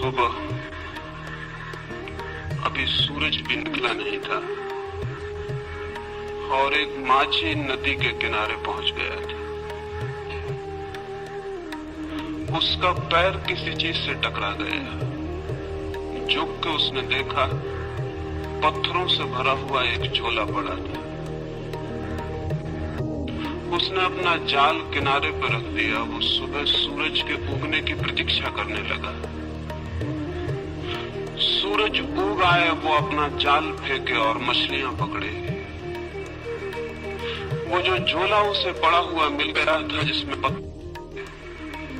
सुबह अभी सूरज भी निकला नहीं था और एक माझी नदी के किनारे पहुंच गया था। उसका पैर किसी चीज से टकरा गया। झुक के उसने देखा, पत्थरों से भरा हुआ एक झोला पड़ा था। उसने अपना जाल किनारे पर रख दिया। वो सुबह सूरज के उगने की प्रतीक्षा करने लगा। सूरज उग आए, वो अपना जाल फेंके और मछलियां पकड़े। वो जो झोला उसे पड़ा हुआ मिल गया था, जिसमें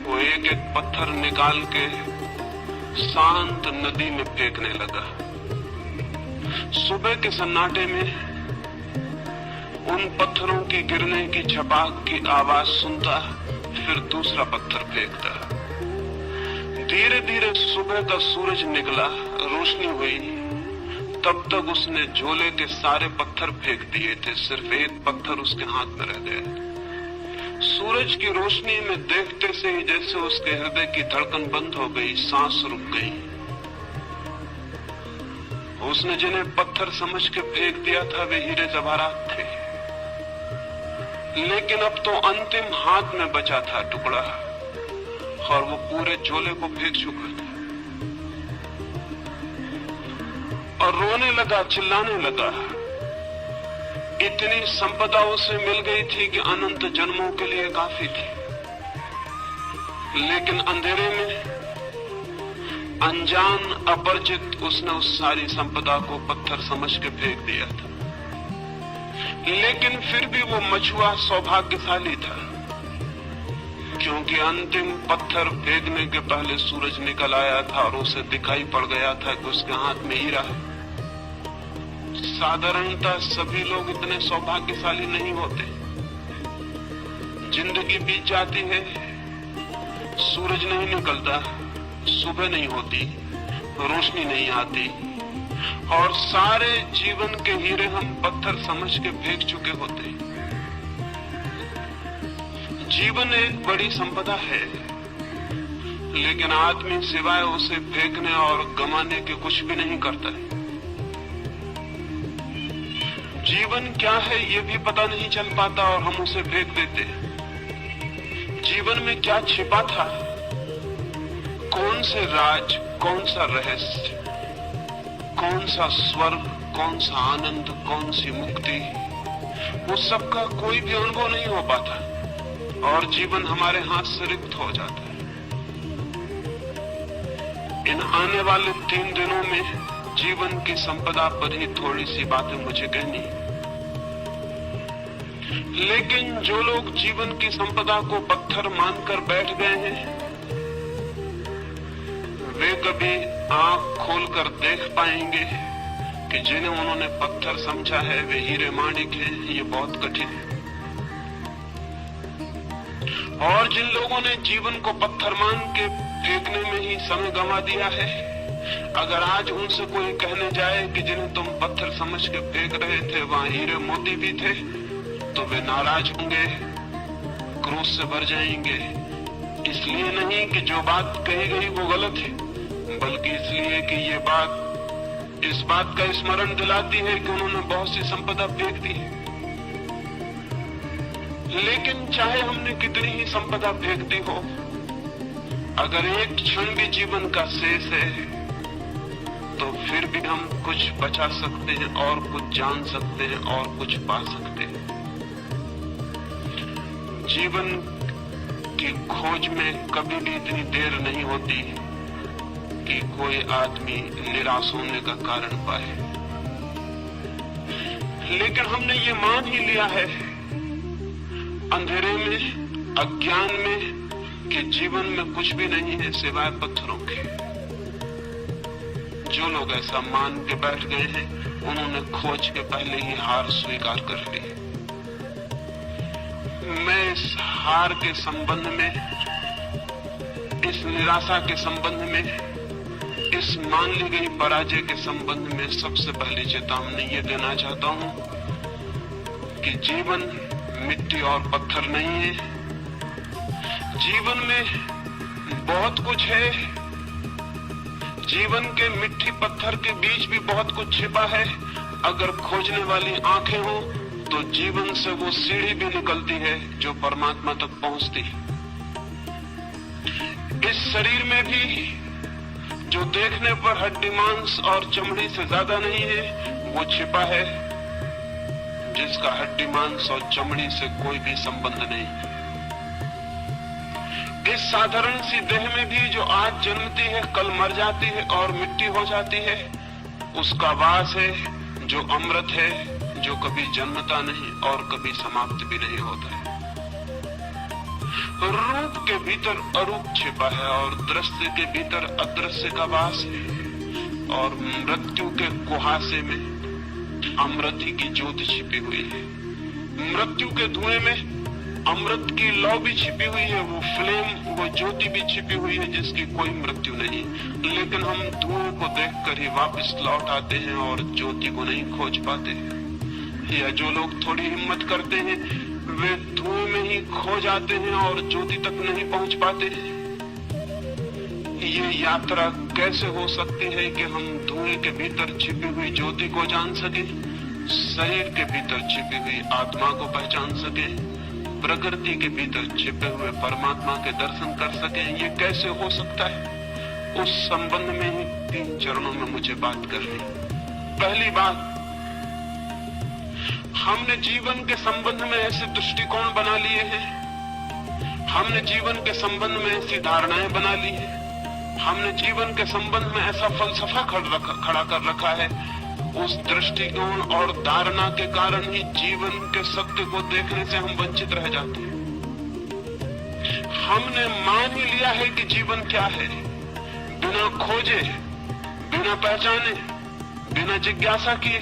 वो एक एक पत्थर निकाल के शांत नदी में फेंकने लगा। सुबह के सन्नाटे में उन पत्थरों की गिरने की छपाक की आवाज सुनता, फिर दूसरा पत्थर फेंकता। धीरे धीरे सुबह का सूरज निकला, रोशनी हुई। तब तक उसने झोले के सारे पत्थर फेंक दिए थे। सिर्फ एक पत्थर उसके हाथ में रह गया। सूरज की रोशनी में देखते से ही जैसे उसके हृदय की धड़कन बंद हो गई, सांस रुक गई। उसने जिन्हें पत्थर समझ के फेंक दिया था, वे हीरे जवाहरात थे। लेकिन अब तो अंतिम हाथ में बचा था टुकड़ा, और वो पूरे झोले को फेंक चुका था। और रोने लगा, चिल्लाने लगा। इतनी संपदा उसे मिल गई थी कि अनंत जन्मों के लिए काफी थी। लेकिन अंधेरे में अनजान, अपरिचित, उसने उस सारी संपदा को पत्थर समझ के फेंक दिया था। लेकिन फिर भी वो मछुआ सौभाग्यशाली था, क्योंकि अंतिम पत्थर फेंकने के पहले सूरज निकल आया था और उसे दिखाई पड़ गया था कि उसके हाथ में हीरा है। साधारणतः सभी लोग इतने सौभाग्यशाली नहीं होते। जिंदगी बीत जाती है, सूरज नहीं निकलता, सुबह नहीं होती, रोशनी नहीं आती, और सारे जीवन के हीरे हम पत्थर समझ के फेंक चुके होते। जीवन एक बड़ी संपदा है, लेकिन आदमी सिवाय उसे फेंकने और गंवाने के कुछ भी नहीं करता है। जीवन क्या है ये भी पता नहीं चल पाता और हम उसे फेंक देते हैं। जीवन में क्या छिपा था, कौन से राज, कौन सा रहस्य, कौन सा स्वर्ग, कौन सा आनंद, कौन सी मुक्ति, उस सब का कोई भी अनुभव नहीं हो पाता और जीवन हमारे हाथ से रिक्त हो जाता है। इन आने वाले 3 दिनों में जीवन की संपदा पर ही थोड़ी सी बातें मुझे कहनी। लेकिन जो लोग जीवन की संपदा को पत्थर मानकर बैठ गए हैं, वे कभी आंख खोलकर देख पाएंगे कि जिन्हें उन्होंने पत्थर समझा है वे हीरे माणिक हैं। ये बहुत कठिन है। और जिन लोगों ने जीवन को पत्थर मान के फेंकने में ही समय गंवा दिया है, अगर आज उनसे कोई कहने जाए कि जिन्हें तुम पत्थर समझ के फेंक रहे थे वहां हीरे मोती भी थे, तो वे नाराज होंगे, क्रोध से भर जाएंगे। इसलिए नहीं कि जो बात कही गई वो गलत है, बल्कि इसलिए कि ये बात इस बात का स्मरण दिलाती है कि उन्होंने बहुत सी संपदा फेंक दी है। लेकिन चाहे हमने कितनी ही संपदा फेंक दी हो, अगर एक क्षण भी जीवन का शेष है, तो फिर भी हम कुछ बचा सकते हैं और कुछ जान सकते हैं और कुछ पा सकते हैं। जीवन की खोज में कभी भी इतनी देर नहीं होती कि कोई आदमी निराश होने का कारण पाए। लेकिन हमने ये मान ही लिया है अंधेरे में, अज्ञान में, कि जीवन में कुछ भी नहीं है सिवाय पत्थरों के। जो लोग ऐसा मान के बैठ गए हैं, उन्होंने खोज के पहले ही हार स्वीकार कर ली। मैं इस हार के संबंध में, इस निराशा के संबंध में, इस मान ली गई पराजय के संबंध में सबसे पहली चेतावनी ये देना चाहता हूं कि जीवन मिट्टी और पत्थर नहीं है। जीवन में बहुत कुछ है, जीवन के मिट्टी पत्थर के बीच भी बहुत कुछ छिपा है। अगर खोजने वाली आंखें हो तो जीवन से वो सीढ़ी भी निकलती है जो परमात्मा तक पहुंचती है। इस शरीर में भी जो देखने पर हड्डी मांस और चमड़ी से ज्यादा नहीं है, वो छिपा है जिसका हड्डी मांस और चमड़ी से कोई भी संबंध नहीं है। इस साधारण सी देह में भी जो आज जन्मती है, कल मर जाती है और मिट्टी हो जाती है, उसका वास है जो अमृत है, जो कभी जन्मता नहीं और कभी समाप्त भी नहीं होता है। रूप के भीतर अरूप छिपा है और दृश्य के भीतर अदृश्य का वास है और मृत्यु के कुहासे में अमृत की ज्योति छिपी हुई है। मृत्यु के धुएं में अमृत की लौ भी छिपी हुई है, वो फ्लेम, वो ज्योति भी छिपी हुई है जिसकी कोई मृत्यु नहीं। लेकिन हम धुएं को देखकर ही वापस लौट आते हैं और ज्योति को नहीं खोज पाते। या जो लोग थोड़ी हिम्मत करते हैं वे धुएं में ही खो जाते हैं और ज्योति तक नहीं पहुंच पाते। ये यात्रा कैसे हो सकती है कि हम धुएं के भीतर छिपी हुई ज्योति को जान सके, शरीर के भीतर छिपी हुई आत्मा को पहचान सके, प्रकृति के भीतर छिपे हुए परमात्मा के दर्शन कर सके? ये कैसे हो सकता है? उस संबंध में ही 3 चरणों में मुझे बात करनी। पहली बात, हमने जीवन के संबंध में ऐसे दृष्टिकोण बना लिए हैं, हमने जीवन के संबंध में ऐसी धारणाएं बना ली है, हमने जीवन के संबंध में ऐसा फलसफा खड़ा कर रखा है। उस दृष्टिकोण और धारणा के कारण ही जीवन के सत्य को देखने से हम वंचित रह जाते हैं। हमने मान ही लिया है कि जीवन क्या है, बिना खोजे, बिना पहचाने, बिना जिज्ञासा किए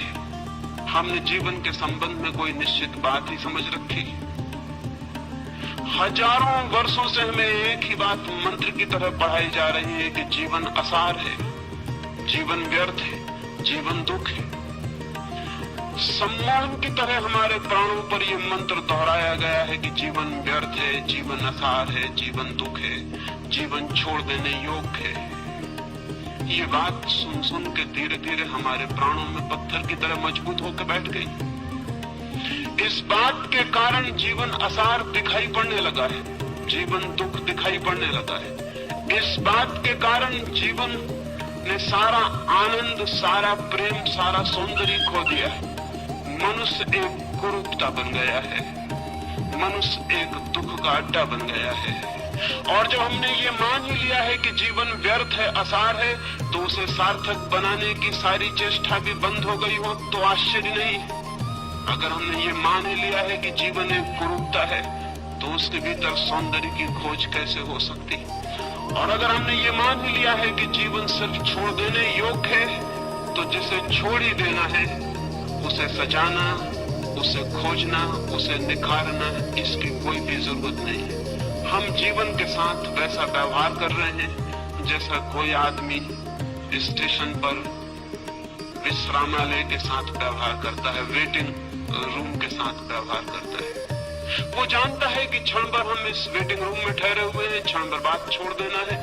हमने जीवन के संबंध में कोई निश्चित बात ही समझ रखी। हजारों वर्षों से हमें एक ही बात मंत्र की तरह पढ़ाई जा रही है कि जीवन असार है, जीवन व्यर्थ है, जीवन दुख है। सम्मोहन की तरह हमारे प्राणों पर यह मंत्र दोहराया गया है कि जीवन व्यर्थ है, जीवन असार है, जीवन दुख है, जीवन छोड़ देने योग्य है। ये बात सुन सुन के धीरे धीरे हमारे प्राणों में पत्थर की तरह मजबूत होकर बैठ गई। इस बात के कारण जीवन असार दिखाई पड़ने लगा है, जीवन दुख दिखाई पड़ने लगा है। इस बात के कारण जीवन ने सारा आनंद, सारा प्रेम, सारा सौंदर्य खो दिया है। मनुष्य एक कुरूपता बन गया है, मनुष्य एक दुख का अड्डा बन गया है। और जब हमने ये मान ही लिया है कि जीवन व्यर्थ है, असार है, तो उसे सार्थक बनाने की सारी चेष्टा भी बंद हो गई हो तो आश्चर्य नहीं। अगर हमने ये मान ही लिया है कि जीवन एक कुरूपता है तो उसके भीतर सौंदर्य की खोज कैसे हो सकती? और अगर हमने ये मान ही लिया है कि जीवन सिर्फ छोड़ देने योग्य है तो जिसे छोड़ ही देना है उसे सजाना, उसे खोजना, उसे निखारना, इसकी कोई भी जरूरत नहीं है। हम जीवन के साथ वैसा व्यवहार कर रहे हैं जैसा कोई आदमी स्टेशन पर विश्रामालय के साथ व्यवहार करता है, वेटिंग रूम के साथ व्यवहार करता है। वो जानता है कि क्षण भर हम इस वेटिंग रूम में ठहरे हुए हैं, क्षण भर बाद छोड़ देना है।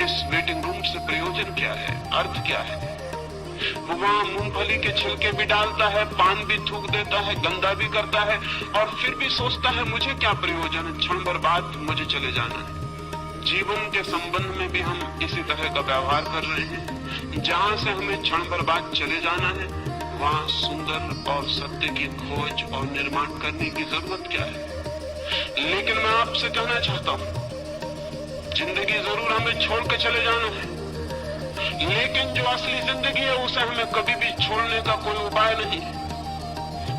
इस वेटिंग रूम से प्रयोजन क्या है, अर्थ क्या है? वो वहाँ मूंगफली के छिलके भी डालता है, पान भी थूक देता है, गंदा भी करता है और फिर भी सोचता है मुझे क्या प्रयोजन है, क्षण भर बाद मुझे चले जाना है। जीवन के संबंध में भी हम इसी तरह का व्यवहार कर रहे हैं। जहाँ से हमें क्षण भर बाद चले जाना है वहाँ सुंदर और सत्य की खोज और निर्माण करने की जरूरत क्या है? लेकिन मैं आपसे कहना चाहता हूँ, जिंदगी जरूर हमें छोड़ के चले जाना है, लेकिन जो असली जिंदगी है उसे हमें कभी भी छोड़ने का कोई उपाय नहीं।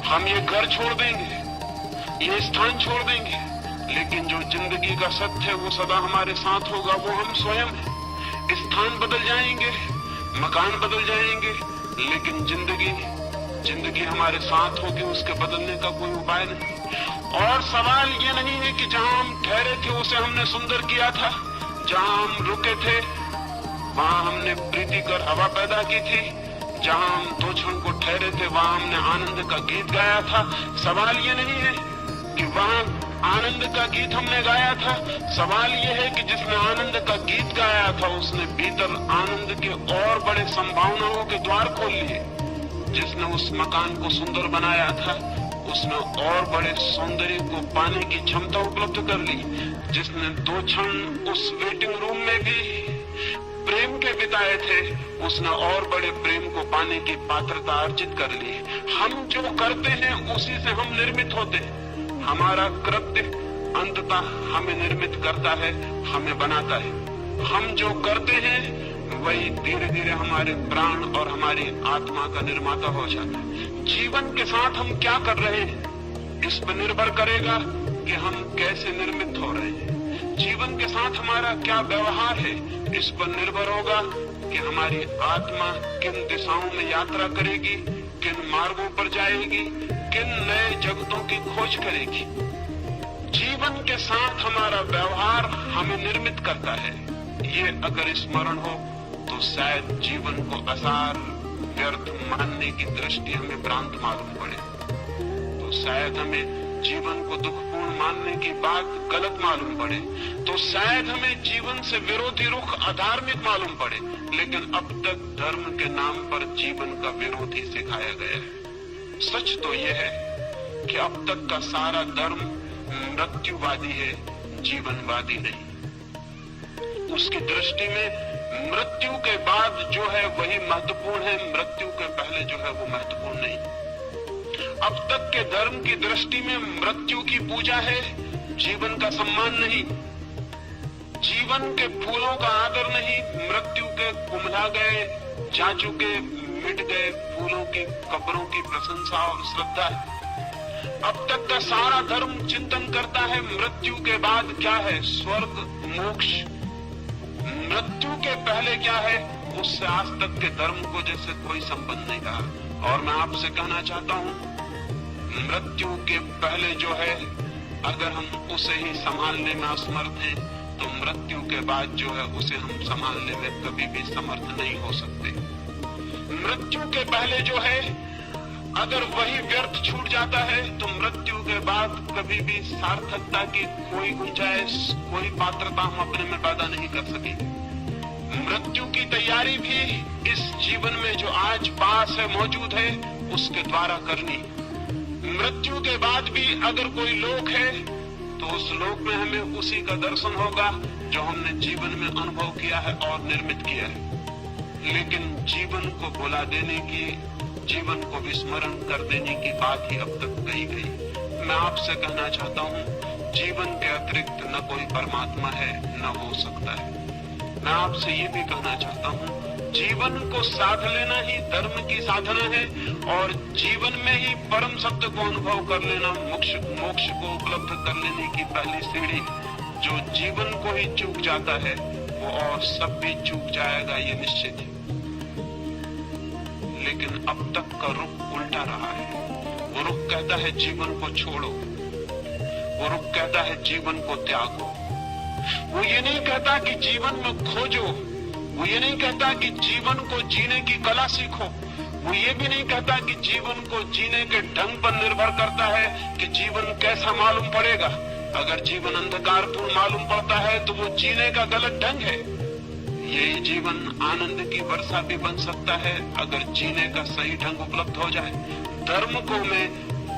हम ये घर छोड़ देंगे, ये स्थान छोड़ देंगे, लेकिन जो जिंदगी का सत्य है वो सदा हमारे साथ होगा, वो हम स्वयं हैं। स्थान बदल जाएंगे, मकान बदल जाएंगे, लेकिन जिंदगी हमारे साथ होगी, उसके बदलने का कोई उपाय नहीं। और सवाल ये नहीं है कि जहां हम ठहरे थे उसे हमने सुंदर किया था, जहां हम रुके थे वहां हमने प्रीतिकर हवा पैदा की थी, जहां हम 2 क्षण को ठहरे थे वहां हमने आनंद का गीत गाया था। सवाल ये नहीं है कि वहां आनंद का गीत हमने गाया था, सवाल ये है कि जिसने आनंद का गीत गाया था उसने भीतर आनंद के और बड़े संभावनाओं के द्वार खोल लिए। जिसने उस मकान को सुंदर बनाया था उसने और बड़े सौंदर्य को पाने की क्षमता उपलब्ध कर ली। जिसने 2 क्षण उस वेटिंग रूम में भी प्रेम के बिताए थे उसने और बड़े प्रेम को पाने की पात्रता अर्जित कर ली। हम जो करते हैं उसी से हम निर्मित होते हैं। हमारा कृत्य अंततः हमें निर्मित करता है, हमें बनाता है। हम जो करते हैं वही धीरे धीरे हमारे प्राण और हमारी आत्मा का निर्माता हो जाता है। जीवन के साथ हम क्या कर रहे हैं इस पर निर्भर करेगा कि हम कैसे निर्मित हो रहे हैं। जीवन के साथ हमारा क्या व्यवहार है इस पर निर्भर होगा कि हमारी आत्मा किन दिशाओं में यात्रा करेगी, किन मार्गों पर जाएगी, किन नए जगतों की खोज करेगी। जीवन के साथ हमारा व्यवहार हमें निर्मित करता है। ये अगर स्मरण हो तो शायद जीवन को आसार व्यर्थ मानने की दृष्टि हमें भ्रांत मालूम पड़े, तो शायद हमें जीवन को दुखपूर्ण मानने की बात गलत मालूम पड़े, तो शायद हमें जीवन से विरोधी रुख अधार्मिक मालूम पड़े। लेकिन अब तक धर्म के नाम पर जीवन का विरोधी सिखाया गया है। सच तो यह है कि अब तक का सारा धर्म मृत्युवादी है, जीवनवादी नहीं। उसकी दृष्टि में मृत्यु के बाद जो है वही महत्वपूर्ण है, मृत्यु के पहले जो है वो महत्वपूर्ण नहीं। अब तक के धर्म की दृष्टि में मृत्यु की पूजा है, जीवन का सम्मान नहीं। जीवन के फूलों का आदर नहीं, मृत्यु के कुम्हला गए, जा चुके, मिट गए फूलों की कब्रों की प्रशंसा और श्रद्धा है। अब तक का सारा धर्म चिंतन करता है मृत्यु के बाद क्या है, स्वर्ग मोक्ष। मृत्यु के पहले क्या है उससे आज तक के धर्म को जैसे कोई संबंध नहीं रहा। और मैं आपसे कहना चाहता हूं मृत्यु के पहले जो है अगर हम उसे ही संभालने में असमर्थ हैं तो मृत्यु के बाद जो है उसे हम संभालने में कभी भी समर्थ नहीं हो सकते। मृत्यु के पहले जो है अगर वही व्यर्थ छूट जाता है तो मृत्यु के बाद कभी भी सार्थकता की कोई गुंजाइश, कोई पात्रता हम अपने में पैदा नहीं कर सकेंगे। मृत्यु की तैयारी भी इस जीवन में जो आज पास है, मौजूद है, उसके द्वारा करनी। मृत्यु के बाद भी अगर कोई लोक है तो उस लोक में हमें उसी का दर्शन होगा जो हमने जीवन में अनुभव किया है और निर्मित किया है। लेकिन जीवन को भुला देने की, जीवन को विस्मरण कर देने की बात ही अब तक कही गई। मैं आपसे कहना चाहता हूँ जीवन के अतिरिक्त न कोई परमात्मा है, न हो सकता है। मैं आपसे ये भी कहना चाहता हूँ जीवन को साध लेना ही धर्म की साधना है और जीवन में ही परम सत्य को अनुभव कर लेना मोक्ष को उपलब्ध कर लेने की पहली सीढ़ी। जो जीवन को ही चूक जाता है वो और सब भी चूक जाएगा, ये निश्चित है। लेकिन अब तक का रुख उल्टा रहा है। वो रुख कहता है जीवन को छोड़ो, वो रुख कहता है जीवन को त्यागो। वो ये नहीं कहता कि जीवन में खोजो, वो ये नहीं कहता कि जीवन को जीने की कला सीखो, वो ये भी नहीं कहता कि जीवन को जीने के ढंग पर निर्भर करता है कि जीवन कैसा मालूम पड़ेगा। अगर जीवन अंधकारपूर्ण मालूम पड़ता है तो वो जीने का गलत ढंग है। यही जीवन आनंद की वर्षा भी बन सकता है अगर जीने का सही ढंग उपलब्ध हो जाए। धर्म को मैं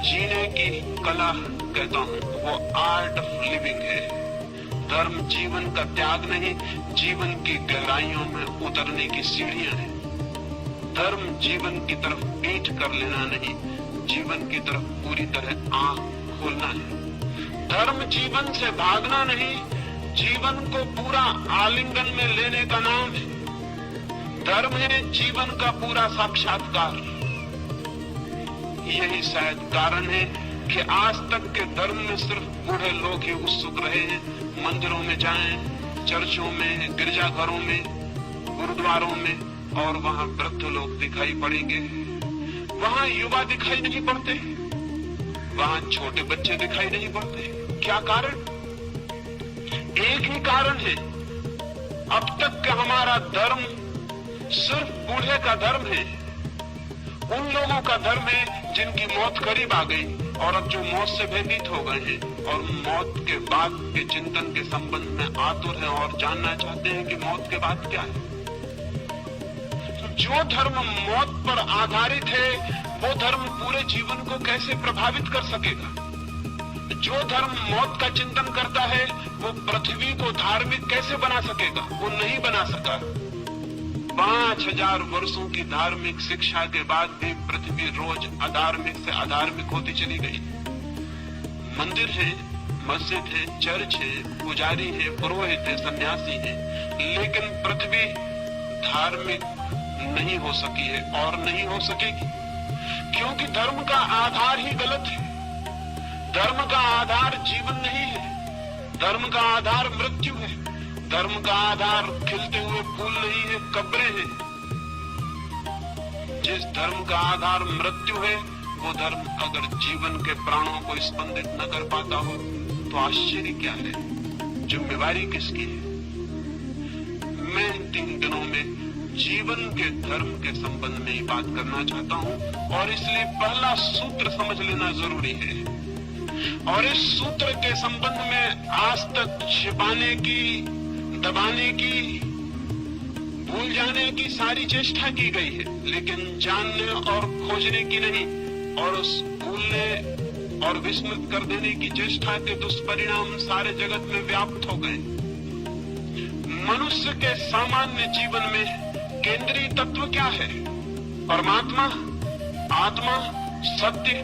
जीने की कला कहता हूँ, वो आर्ट ऑफ लिविंग है। धर्म जीवन का त्याग नहीं, जीवन की गहराइयों में उतरने की सीढ़ियां हैं। धर्म जीवन की तरफ पीठ कर लेना नहीं, जीवन की तरफ पूरी तरह आंख खोलना है। धर्म जीवन से भागना नहीं, जीवन को पूरा आलिंगन में लेने का नाम है। धर्म है जीवन का पूरा साक्षात्कार। यही शायद कारण है कि आज तक के धर्म में सिर्फ बूढ़े लोग ही उत्सुक रहे हैं। मंदिरों में जाएं, चर्चों में, गिरजाघरों में, गुरुद्वारों में, और वहां वृद्ध लोग दिखाई पड़ेंगे। वहां युवा दिखाई नहीं पड़ते, वहां छोटे बच्चे दिखाई नहीं पड़ते। क्या कारण? एक ही कारण है, अब तक का हमारा धर्म सिर्फ बूढ़े का धर्म है। उन लोगों का धर्म है जिनकी मौत करीब आ गई और अब जो मौत से भयभीत हो गए हैं और मौत के बाद के चिंतन के संबंध में आतुर हैं और जानना चाहते हैं कि मौत के बाद क्या है। जो धर्म मौत पर आधारित है वो धर्म पूरे जीवन को कैसे प्रभावित कर सकेगा? जो धर्म मौत का चिंतन करता है वो पृथ्वी को धार्मिक कैसे बना सकेगा? वो नहीं बना सका। 5000 वर्षों की धार्मिक शिक्षा के बाद भी पृथ्वी रोज अधार्मिक से अधार्मिक होती चली गई। मंदिर है, मस्जिद है, चर्च है, पुजारी है, पुरोहित है, सन्यासी है, लेकिन पृथ्वी धार्मिक नहीं हो सकी है और नहीं हो सकेगी, क्योंकि धर्म का आधार ही गलत है। धर्म का आधार जीवन नहीं है, धर्म का आधार मृत्यु है, धर्म का आधार खिलते हुए फूल नहीं है, कब्रें हैं। जिस धर्म का आधार मृत्यु है वो धर्म अगर जीवन के प्राणों को स्पंदित न कर पाता हो तो आश्चर्य क्या है? जिम्मेवारी किसकी है? मैं इन 3 दिनों में जीवन के धर्म के संबंध में ही बात करना चाहता हूं और इसलिए पहला सूत्र समझ लेना जरूरी है। और इस सूत्र के संबंध में आज तक छिपाने की, दबाने की, भूल जाने की सारी चेष्टा की गई है, लेकिन जानने और खोजने की नहीं। और उस भूलने और विस्मृत कर देने की चेष्टा के दुष्परिणाम सारे जगत में व्याप्त हो गए। मनुष्य के सामान्य जीवन में केंद्रीय तत्व क्या है? परमात्मा, आत्मा, सत्य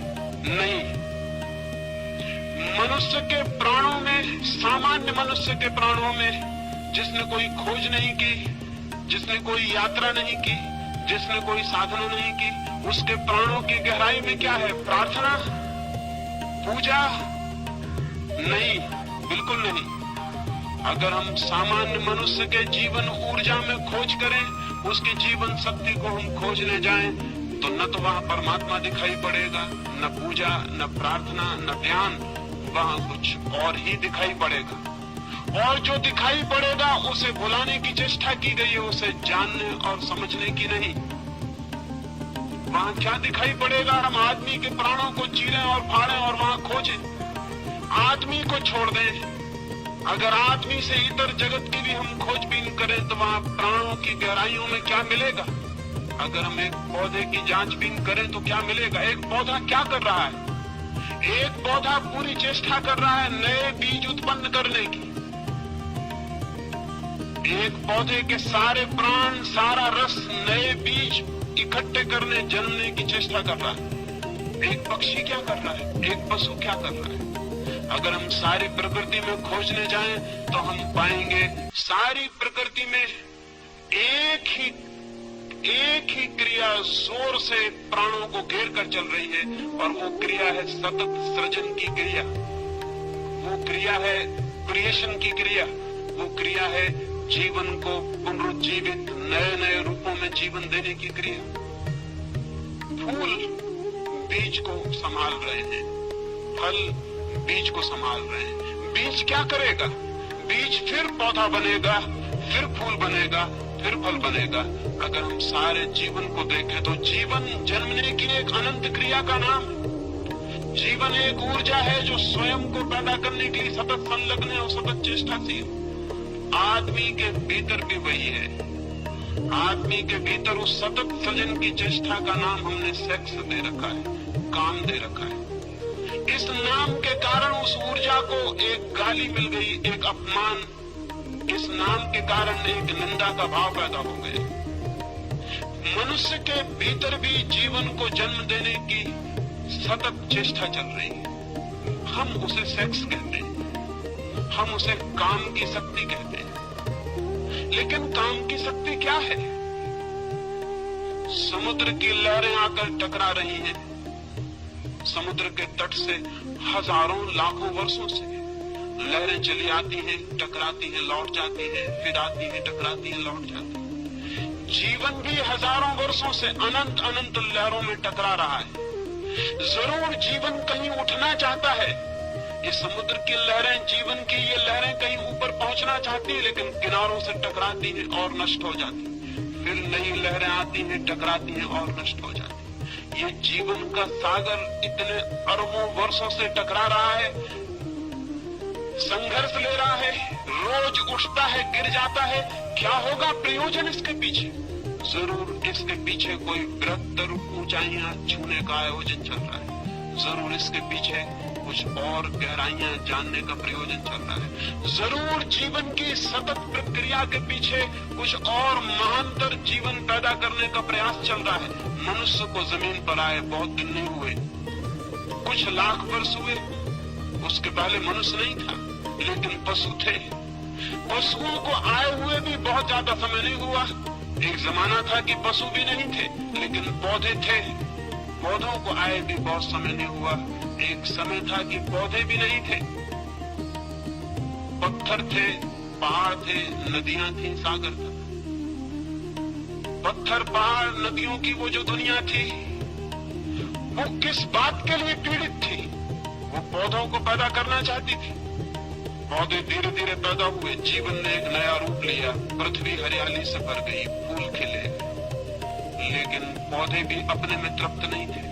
नहीं। मनुष्य के प्राणों में, सामान्य मनुष्य के प्राणों में जिसने कोई खोज नहीं की, जिसने कोई यात्रा नहीं की, जिसने कोई साधना नहीं की, उसके प्राणों की गहराई में क्या है? प्रार्थना, पूजा? नहीं, बिल्कुल नहीं। अगर हम सामान्य मनुष्य के जीवन ऊर्जा में खोज करें, उसके जीवन शक्ति को हम खोजने जाएं, तो न तो वहां परमात्मा दिखाई पड़ेगा, न पूजा, न प्रार्थना, न ध्यान, वहां कुछ और ही दिखाई पड़ेगा। और जो दिखाई पड़ेगा उसे भुलाने की चेष्टा की गई है, उसे जानने और समझने की नहीं। वहां क्या दिखाई पड़ेगा? हम आदमी के प्राणों को चीरें और फाड़ें और वहां खोजें। आदमी को छोड़ दें। अगर आदमी से इतर जगत की भी हम खोजबीन करें तो वहां प्राणों की गहराइयों में क्या मिलेगा? अगर हम एक पौधे की जांचबीन करें तो क्या मिलेगा? एक पौधा क्या कर रहा है? एक पौधा पूरी चेष्टा कर रहा है नए बीज उत्पन्न करने की। एक पौधे के सारे प्राण, सारा रस नए बीज इकट्ठे करने, जन्मने की चेष्टा कर रहा है। एक पक्षी क्या कर रहा है? एक पशु क्या कर रहा है? अगर हम सारी प्रकृति में खोजने जाएं तो हम पाएंगे सारी प्रकृति में एक ही क्रिया जोर से प्राणों को घेर कर चल रही है, और वो क्रिया है सतत सृजन की क्रिया, वो क्रिया है क्रिएशन की क्रिया, वो क्रिया है जीवन को पुनरुज्जीवित नए नए रूपों में जीवन देने की क्रिया। फूल बीज को संभाल रहे हैं, फल बीज को संभाल रहे हैं। बीज क्या करेगा? बीज फिर पौधा बनेगा, फिर फूल बनेगा, फिर फल बनेगा। अगर हम सारे जीवन को देखें तो जीवन जन्मने की एक अनंत क्रिया का नाम है। जीवन एक ऊर्जा है जो स्वयं को पैदा करने के लिए सतत संलग्न है और सतत चेष्टाशील। आदमी के भीतर भी वही है। आदमी के भीतर उस सतत सृजन की चेष्टा का नाम हमने सेक्स दे रखा है, काम दे रखा है। इस नाम के कारण उस ऊर्जा को एक गाली मिल गई, एक अपमान। इस नाम के कारण एक निंदा का भाव पैदा हो गया। मनुष्य के भीतर भी जीवन को जन्म देने की सतत चेष्टा चल रही है। हम उसे सेक्स कहते हैं, हम उसे काम की शक्ति कहते हैं। लेकिन काम की शक्ति क्या है? समुद्र की लहरें आकर टकरा रही हैं। समुद्र के तट से हजारों लाखों वर्षों से लहरें चली आती हैं, टकराती हैं, लौट जाती हैं, फिर आती हैं, टकराती हैं, लौट जाती हैं। जीवन भी हजारों वर्षों से अनंत अनंत लहरों में टकरा रहा है। जरूर जीवन कहीं उठना चाहता है। ये समुद्र की लहरें, जीवन की ये लहरें कहीं ऊपर पहुंचना चाहती है, लेकिन किनारों से टकराती हैं और नष्ट हो जाती हैं। फिर नई लहरें आती हैं, टकराती हैं और नष्ट हो जाती हैं। ये जीवन का सागर इतने अरबों वर्षों से टकरा रहा है, संघर्ष ले रहा है, रोज उठता है, गिर जाता है। क्या होगा प्रयोजन इसके पीछे? जरूर इसके पीछे कोई बृहत्तर ऊंचाइयां छूने का आयोजन चल रहा है। जरूर इसके पीछे कुछ और गहराइयां जानने का प्रयोजन चल रहा है। जरूर जीवन की सतत प्रक्रिया के पीछे कुछ और महानतर जीवन पैदा करने का प्रयास चल रहा है। मनुष्य को जमीन पर आए बहुत दिन नहीं हुए, कुछ लाख वर्ष हुए। उसके पहले मनुष्य नहीं था, लेकिन पशु थे। पशुओं को आए हुए भी बहुत ज्यादा समय नहीं हुआ। एक जमाना था कि पशु भी नहीं थे, लेकिन पौधे थे। पौधों को आए भी बहुत समय नहीं हुआ। एक समय था कि पौधे भी नहीं थे, पत्थर थे, पहाड़ थे, नदियां थी, सागर था। पत्थर, पहाड़, नदियों की वो जो दुनिया थी, वो किस बात के लिए पीड़ित थी? वो पौधों को पैदा करना चाहती थी। पौधे धीरे धीरे पैदा हुए, जीवन ने एक नया रूप लिया, पृथ्वी हरियाली से भर गई, फूल खिले। लेकिन पौधे भी अपने में तृप्त नहीं थे।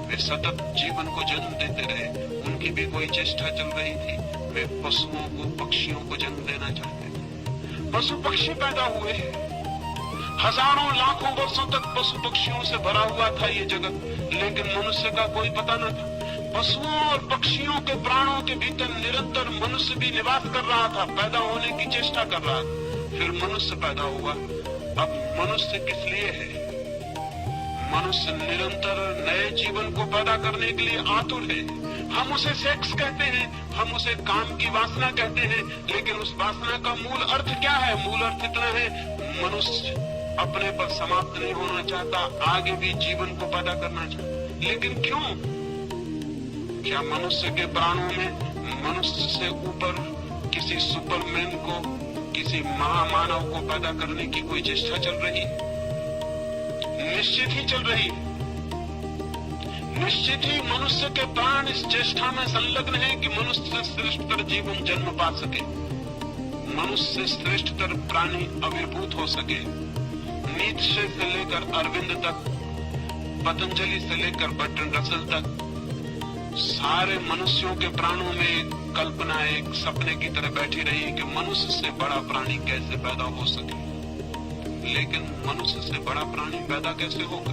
वे सतत जीवन को जन्म देते रहे, उनकी भी कोई चेष्टा चल रही थी। वे पशुओं को, पक्षियों को जन्म देना चाहते थे। पशु पक्षी पैदा हुए। हजारों लाखों वर्षों तक पशु पक्षियों से भरा हुआ था ये जगत, लेकिन मनुष्य का कोई पता न था। पशुओं और पक्षियों के प्राणों के भीतर निरंतर मनुष्य भी निवास कर रहा था, पैदा होने की चेष्टा कर रहा था। फिर मनुष्य पैदा हुआ। अब मनुष्य किस लिए है? मनुष्य निरंतर नए जीवन को पैदा करने के लिए आतुर है। हम उसे सेक्स कहते हैं, हम उसे काम की वासना कहते हैं, लेकिन उस वासना का मूल अर्थ क्या है? मूल अर्थ इतना है, मनुष्य अपने पर समाप्त नहीं होना चाहता, आगे भी जीवन को पैदा करना चाहता। लेकिन क्यों? क्या मनुष्य के प्राणों में मनुष्य से ऊपर किसी सुपरमैन को, किसी महामानव को पैदा करने की कोई चेष्टा चल रही? निश्चित ही चल रही। निश्चित ही मनुष्य के प्राण इस चेष्टा में संलग्न है कि मनुष्य से श्रेष्ठतर जीवन जन्म पा सके, मनुष्य से श्रेष्ठतर प्राणी आविर्भूत हो सके। नीत्शे से लेकर अरविंद तक, पतंजलि से लेकर बर्ट्रैंड रसल तक, सारे मनुष्यों के प्राणों में एक कल्पना, एक सपने की तरह बैठी रही कि मनुष्य से बड़ा प्राणी कैसे पैदा हो सके। लेकिन मनुष्य से बड़ा प्राणी पैदा कैसे होगा?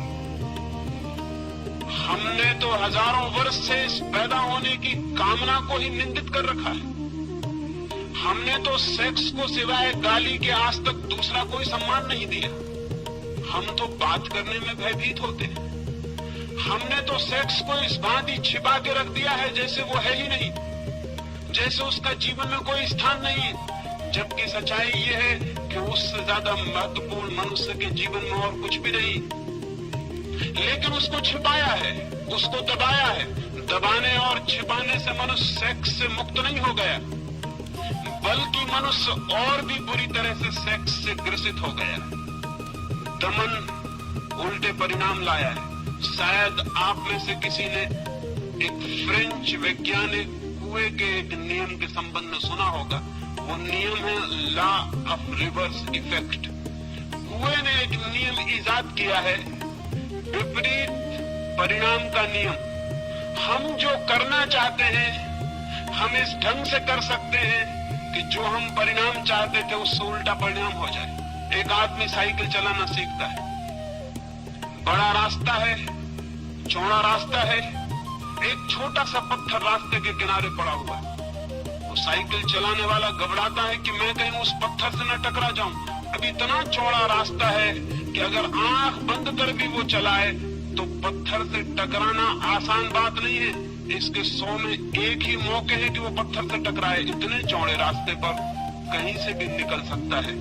हमने तो हजारों वर्ष से इस पैदा होने की कामना को ही निंदित कर रखा है। हमने तो सेक्स को सिवाय गाली के आज तक दूसरा कोई सम्मान नहीं दिया। हम तो बात करने में भयभीत होते हैं। हमने तो सेक्स को इस भांति छिपा के रख दिया है जैसे वो है ही नहीं, जैसे उसका जीवन में कोई स्थान नहीं है। जबकि सच्चाई ये है कि उससे ज्यादा महत्वपूर्ण मनुष्य के जीवन में और कुछ भी नहीं। लेकिन उसको छिपाया है, उसको दबाया है। दबाने और छिपाने से मनुष्य सेक्स से मुक्त नहीं हो गया, बल्कि मनुष्य और भी बुरी तरह से सेक्स से ग्रसित हो गया। दमन उल्टे परिणाम लाया है। शायद आप में से किसी ने एक फ्रेंच वैज्ञानिक कुएं के एक नियम के संबंध में सुना होगा। वो नियम है लॉ ऑफ रिवर्स इफेक्ट। कुएं ने एक नियम इजाद किया है, विपरीत परिणाम का नियम। हम जो करना चाहते हैं हम इस ढंग से कर सकते हैं कि जो हम परिणाम चाहते थे उससे उल्टा परिणाम हो जाए। एक आदमी साइकिल चलाना सीखता है, बड़ा रास्ता है, चौड़ा रास्ता है, एक छोटा सा पत्थर रास्ते के किनारे पड़ा हुआ है। वो साइकिल चलाने वाला घबराता है कि मैं कहीं उस पत्थर से न टकरा जाऊं। अब इतना चौड़ा रास्ता है कि अगर आंख बंद कर भी वो चलाए तो पत्थर से टकराना आसान बात नहीं है। इसके 100 में एक ही मौके है कि वो पत्थर से टकराए। इतने चौड़े रास्ते पर कहीं से भी निकल सकता है,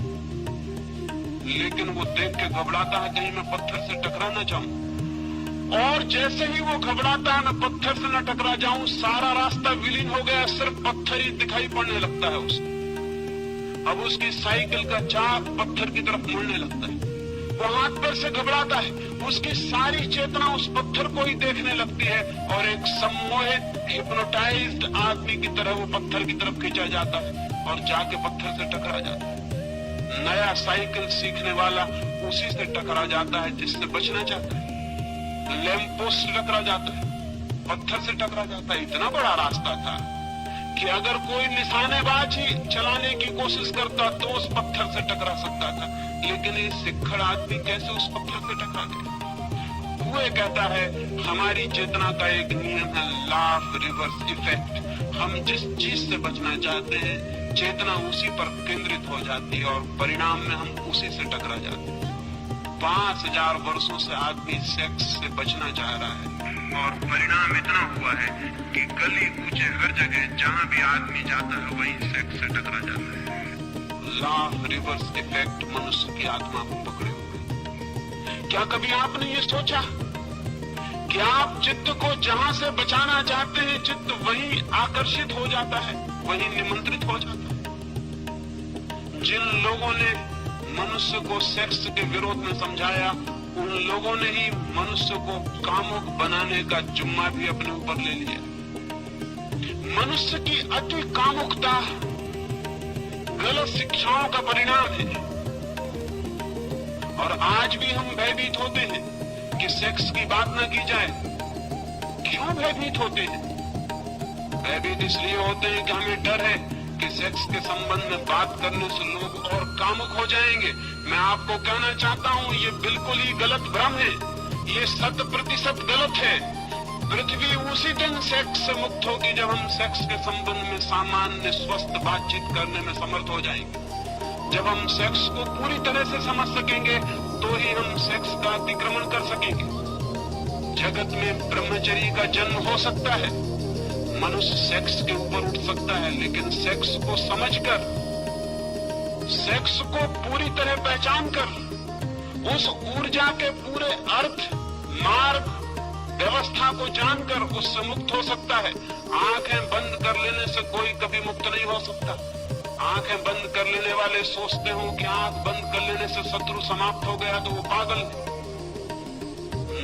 लेकिन वो देख के घबराता है कहीं मैं पत्थर से टकरा ना जाऊं। और जैसे ही वो घबराता है मैं पत्थर से न टकरा जाऊं, सारा रास्ता विलीन हो गया, सिर्फ पत्थर ही दिखाई पड़ने लगता है उसे। अब उसकी साइकिल का चाक पत्थर की तरफ मुड़ने लगता है। वो हाथ पैर से घबराता है, उसकी सारी चेतना उस पत्थर को ही देखने लगती है और एक सम्मोहित हिप्नोटाइज्ड आदमी की तरह वो पत्थर की तरफ खींचा जाता है और जाके पत्थर से टकरा जाता है। नया साइकिल सीखने वाला उसी से टकरा जाता है जिससे बचना चाहता है। लैंप पोस्ट से टकरा जाता है, पत्थर से टकरा जाता है। इतना बड़ा रास्ता था कि अगर कोई निशानेबाज ही चलाने की कोशिश करता तो उस पत्थर से टकरा सकता था, लेकिन ये सिक्खड़ आदमी कैसे उस पत्थर से टकरा गया? वो कहता है हमारी चेतना का एक नियम है, लॉ ऑफ रिवर्स इफेक्ट। हम जिस चीज से बचना चाहते हैं चेतना उसी पर केंद्रित हो जाती है और परिणाम में हम उसी से टकरा जाते हैं। 5000 वर्षों से आदमी सेक्स से बचना चाह रहा है और परिणाम इतना हुआ है कि गली कूचे हर जगह जहां भी आदमी जाता है वहीं सेक्स से टकरा जाता है। लॉ ऑफ रिवर्स इफेक्ट मनुष्य की आत्मा को पकड़े हुए। क्या कभी आपने ये सोचा कि आप चित्त को जहां से बचाना चाहते हैं चित्त वहीं आकर्षित हो जाता है, वहीं निमंत्रित हो जाता है? जिन लोगों ने मनुष्य को सेक्स के विरोध में समझाया उन लोगों ने ही मनुष्य को कामुक बनाने का जिम्मा भी अपने ऊपर ले लिया। मनुष्य की अति कामुकता गलत शिक्षाओं का परिणाम है और आज भी हम भयभीत होते हैं कि सेक्स की बात न की जाए। क्यों भयभीत होते हैं? भयभीत इसलिए होते हैं कि हमें डर है कि सेक्स के संबंध में बात करने से लोग और कामुक हो जाएंगे। मैं आपको कहना चाहता हूं ये बिल्कुल ही गलत भ्रम है, ये 100% गलत है। पृथ्वी उसी दिन सेक्स से मुक्त होगी जब हम सेक्स के संबंध में सामान्य स्वस्थ बातचीत करने में समर्थ हो जाएंगे। जब हम सेक्स को पूरी तरह से समझ सकेंगे तो ही हम सेक्स का अतिक्रमण कर सकेंगे। जगत में ब्रह्मचर्य का जन्म हो सकता है, मनुष्य सेक्स के ऊपर उठ सकता है, लेकिन सेक्स को समझकर, सेक्स को पूरी तरह पहचानकर, उस ऊर्जा के पूरे अर्थ, मार्ग, व्यवस्था को जानकर उससे मुक्त हो सकता है। आंखें बंद कर लेने से कोई कभी मुक्त नहीं हो सकता। आंखें बंद कर लेने वाले सोचते हो कि आंख बंद कर लेने से शत्रु समाप्त हो गया तो वो पागल है।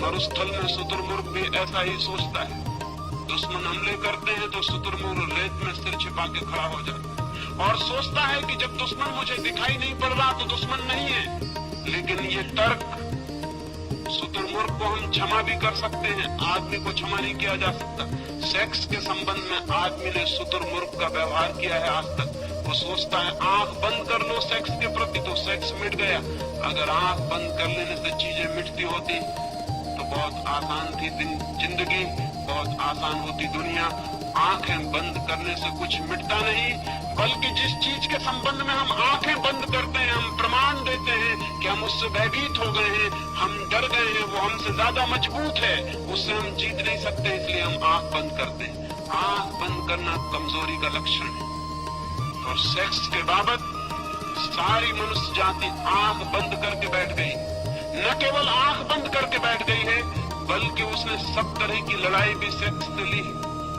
मरुस्थल में शुतुरमुर्ग भी ऐसा ही सोचता है। दुश्मन हमले करते हैं तो शुतुरमुर्ग रेत में सिर छिपा के खड़ा हो जाता है और सोचता है कि जब दुश्मन मुझे दिखाई नहीं पड़ रहा तो दुश्मन नहीं है। लेकिन ये तर्क शुतुरमुर्ग को हम क्षमा भी कर सकते हैं, आदमी को क्षमा नहीं किया जा सकता। सेक्स के संबंध में आदमी ने शुतुरमुर्ग का व्यवहार किया है आज तक। वो सोचता है आंख बंद कर लो सेक्स के प्रति तो सेक्स मिट गया। अगर आंख बंद कर लेने से चीजें मिटती होती तो बहुत आसान थी जिंदगी, बहुत आसान होती दुनिया। आंखें बंद करने से कुछ मिटता नहीं, बल्कि जिस चीज के संबंध में हम आंखें बंद करते हैं, हम प्रमाण देते हैं कि हम उससे भयभीत हो गए हैं, हम डर गए हैं, वो हमसे ज्यादा मजबूत है, उससे हम जीत नहीं सकते, इसलिए हम आंख बंद करते हैं। आंख बंद करना कमजोरी का लक्षण है। और सेक्स के बाबत सारी मनुष्य जाति आंख बंद करके बैठ गई। न केवल आंख बंद करके बैठ गई है, बल्कि उसने सब तरह की लड़ाई भी सेक्स से ली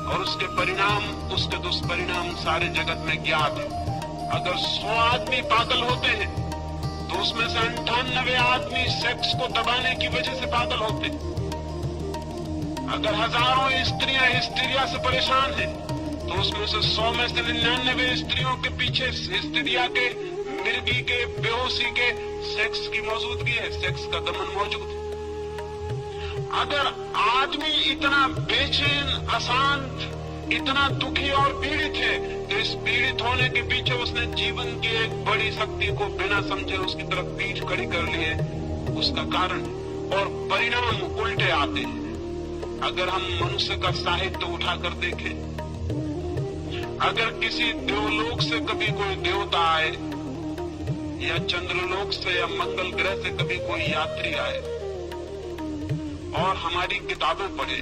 और उसके परिणाम, उसके दुष्परिणाम सारे जगत में ज्ञात है। अगर 100 आदमी पागल होते हैं तो उसमें से 98 आदमी सेक्स को दबाने की वजह से पागल होते। अगर हजारों स्त्रियां हिस्टीरिया से परेशान हैं तो उसमें से 100 में से 99 स्त्रियों के पीछे हिस्टीरिया के, मिर्गी के, बेहोशी के सेक्स की मौजूदगी है, सेक्स का दमन मौजूद है। अगर आदमी इतना बेचैन, अशांत, इतना दुखी और पीड़ित है तो इस पीड़ित होने के पीछे उसने जीवन की एक बड़ी शक्ति को बिना समझे उसकी तरफ पीठ खड़ी कर ली है, उसका कारण और परिणाम उल्टे आते हैं। अगर हम मनुष्य का साहित्य उठाकर देखें, अगर किसी देवलोक से कभी कोई देवता आए या चंद्रलोक से या मंगल ग्रह से कभी कोई यात्री आए और हमारी किताबें पढ़े,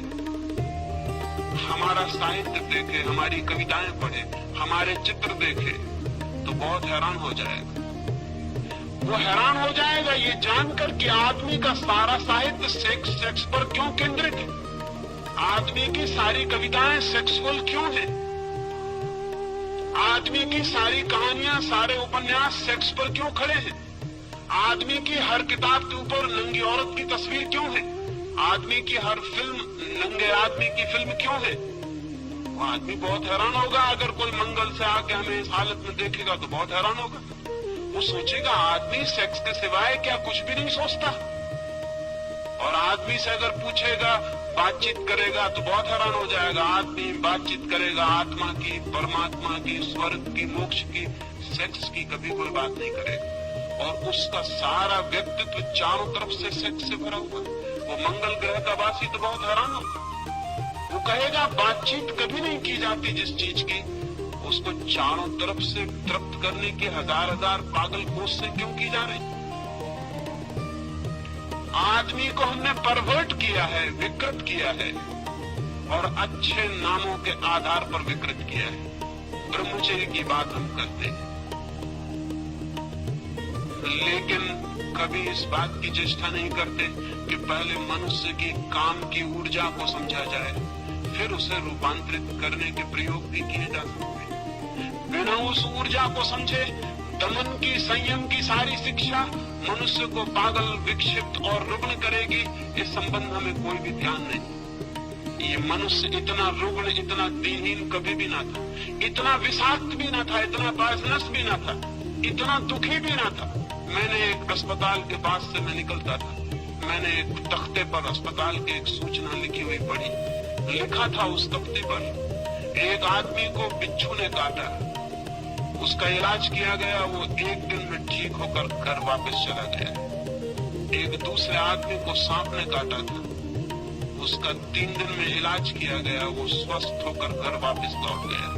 हमारा साहित्य देखे, हमारी कविताएं पढ़े, हमारे चित्र देखे तो बहुत हैरान हो जाएगा। वो हैरान हो जाएगा ये जानकर कि आदमी का सारा साहित्य सेक्स पर क्यों केंद्रित है, आदमी की सारी कविताएं सेक्सुअल क्यों है, आदमी की सारी कहानियां, सारे उपन्यास सेक्स पर क्यों खड़े हैं, आदमी की हर किताब के ऊपर नंगी औरत की तस्वीर क्यों है, आदमी की हर फिल्म नंगे आदमी की फिल्म क्यों है। वो आदमी बहुत हैरान होगा। अगर कोई मंगल से आके हमें इस हालत में देखेगा तो बहुत हैरान होगा। वो सोचेगा आदमी सेक्स के सिवाय क्या कुछ भी नहीं सोचता। और आदमी से अगर पूछेगा, बातचीत करेगा तो बहुत हैरान हो जाएगा। आदमी बातचीत करेगा आत्मा की, परमात्मा की, स्वर्ग की, मोक्ष की, सेक्स की कभी कोई बात नहीं करेगा। और उसका सारा व्यक्तित्व चारों तरफ से सेक्स से भरा हुआ है। वो मंगल ग्रह का वासी तो बहुत हैरान होगा। वो कहेगा बातचीत कभी नहीं की जाती जिस चीज की, उसको चारों तरफ से तृप्त करने के हजार हजार पागल कोष से क्यों की जा रही। आदमी को हमने परवर्ट किया है, विकृत किया है, और अच्छे नामों के आधार पर विकृत किया है। ब्रह्मचर्य की बात हम करते हैं, लेकिन कभी इस बात की चेष्टा नहीं करते कि पहले मनुष्य की काम की ऊर्जा को समझा जाए, फिर उसे रूपांतरित करने के प्रयोग भी किए जा सकते हैं। बिना उस ऊर्जा को समझे दमन की, संयम की सारी शिक्षा मनुष्य को पागल, विक्षिप्त और रुग्ण करेगी। इस संबंध में कोई भी ध्यान नहीं। ये मनुष्य इतना रुग्ण, इतना दीनहीन कभी भी ना था, इतना विषाक्त भी ना था, इतना पॉइजनस भी ना था, इतना दुखी भी ना था। मैंने एक अस्पताल के पास से मैं निकलता था, मैंने एक तख्ते पर अस्पताल की एक सूचना लिखी हुई पढ़ी। लिखा था उस तख्ते पर, एक आदमी को बिच्छू ने काटा, उसका इलाज किया गया, वो एक दिन में ठीक होकर घर वापस चला गया। एक दूसरे आदमी को सांप ने काटा था, उसका 3 दिन में इलाज किया गया, वो स्वस्थ होकर घर वापस लौट गया।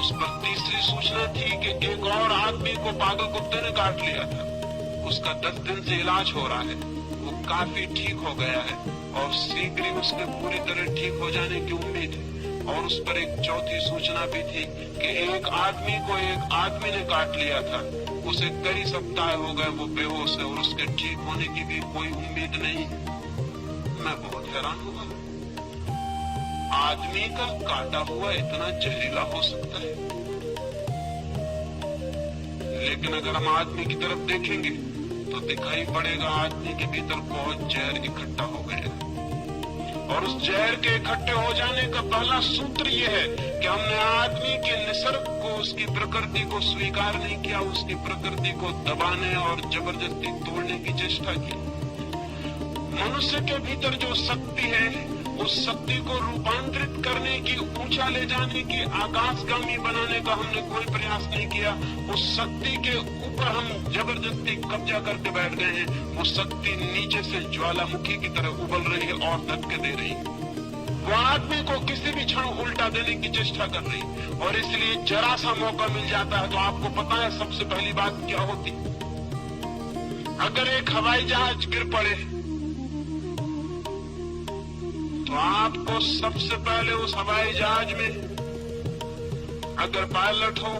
उस पर तीसरी सूचना थी कि एक और आदमी को पागल कुत्ते ने काट लिया था, उसका 10 दिन से इलाज हो रहा है, वो काफी ठीक हो गया है और शीघ्र ही उसके पूरी तरह ठीक हो जाने की उम्मीद है। और उस पर एक चौथी सूचना भी थी कि एक आदमी को एक आदमी ने काट लिया था, उसे कई सप्ताह हो गए, वो बेहोश है और उसके ठीक होने की भी कोई उम्मीद नहीं। मैं बहुत हैरान हुआ, आदमी का काटा हुआ इतना जहरीला हो सकता है। लेकिन अगर हम आदमी की तरफ देखेंगे तो दिखाई पड़ेगा आदमी के भीतर बहुत जहर इकट्ठा हो गया। और उस जहर के इकट्ठे हो जाने का पहला सूत्र यह है कि हमने आदमी के निसर्ग को, उसकी प्रकृति को स्वीकार नहीं किया, उसकी प्रकृति को दबाने और जबरदस्ती तोड़ने की चेष्टा की। मनुष्य के भीतर जो शक्ति है, उस शक्ति को रूपांतरित करने की, ऊंचा ले जाने की, आकाशगामी बनाने का हमने कोई प्रयास नहीं किया। उस शक्ति के ऊपर हम जबरदस्ती कब्जा करके बैठ गए हैं। वो शक्ति नीचे से ज्वालामुखी की तरह उबल रही है और धक्के दे रही है। वो आदमी को किसी भी क्षण उल्टा देने की चेष्टा कर रही है, और इसलिए जरा सा मौका मिल जाता है तो आपको पता है सबसे पहली बात क्या होती। अगर एक हवाई जहाज गिर पड़े तो आपको सबसे पहले उस हवाई जहाज में अगर पायलट हो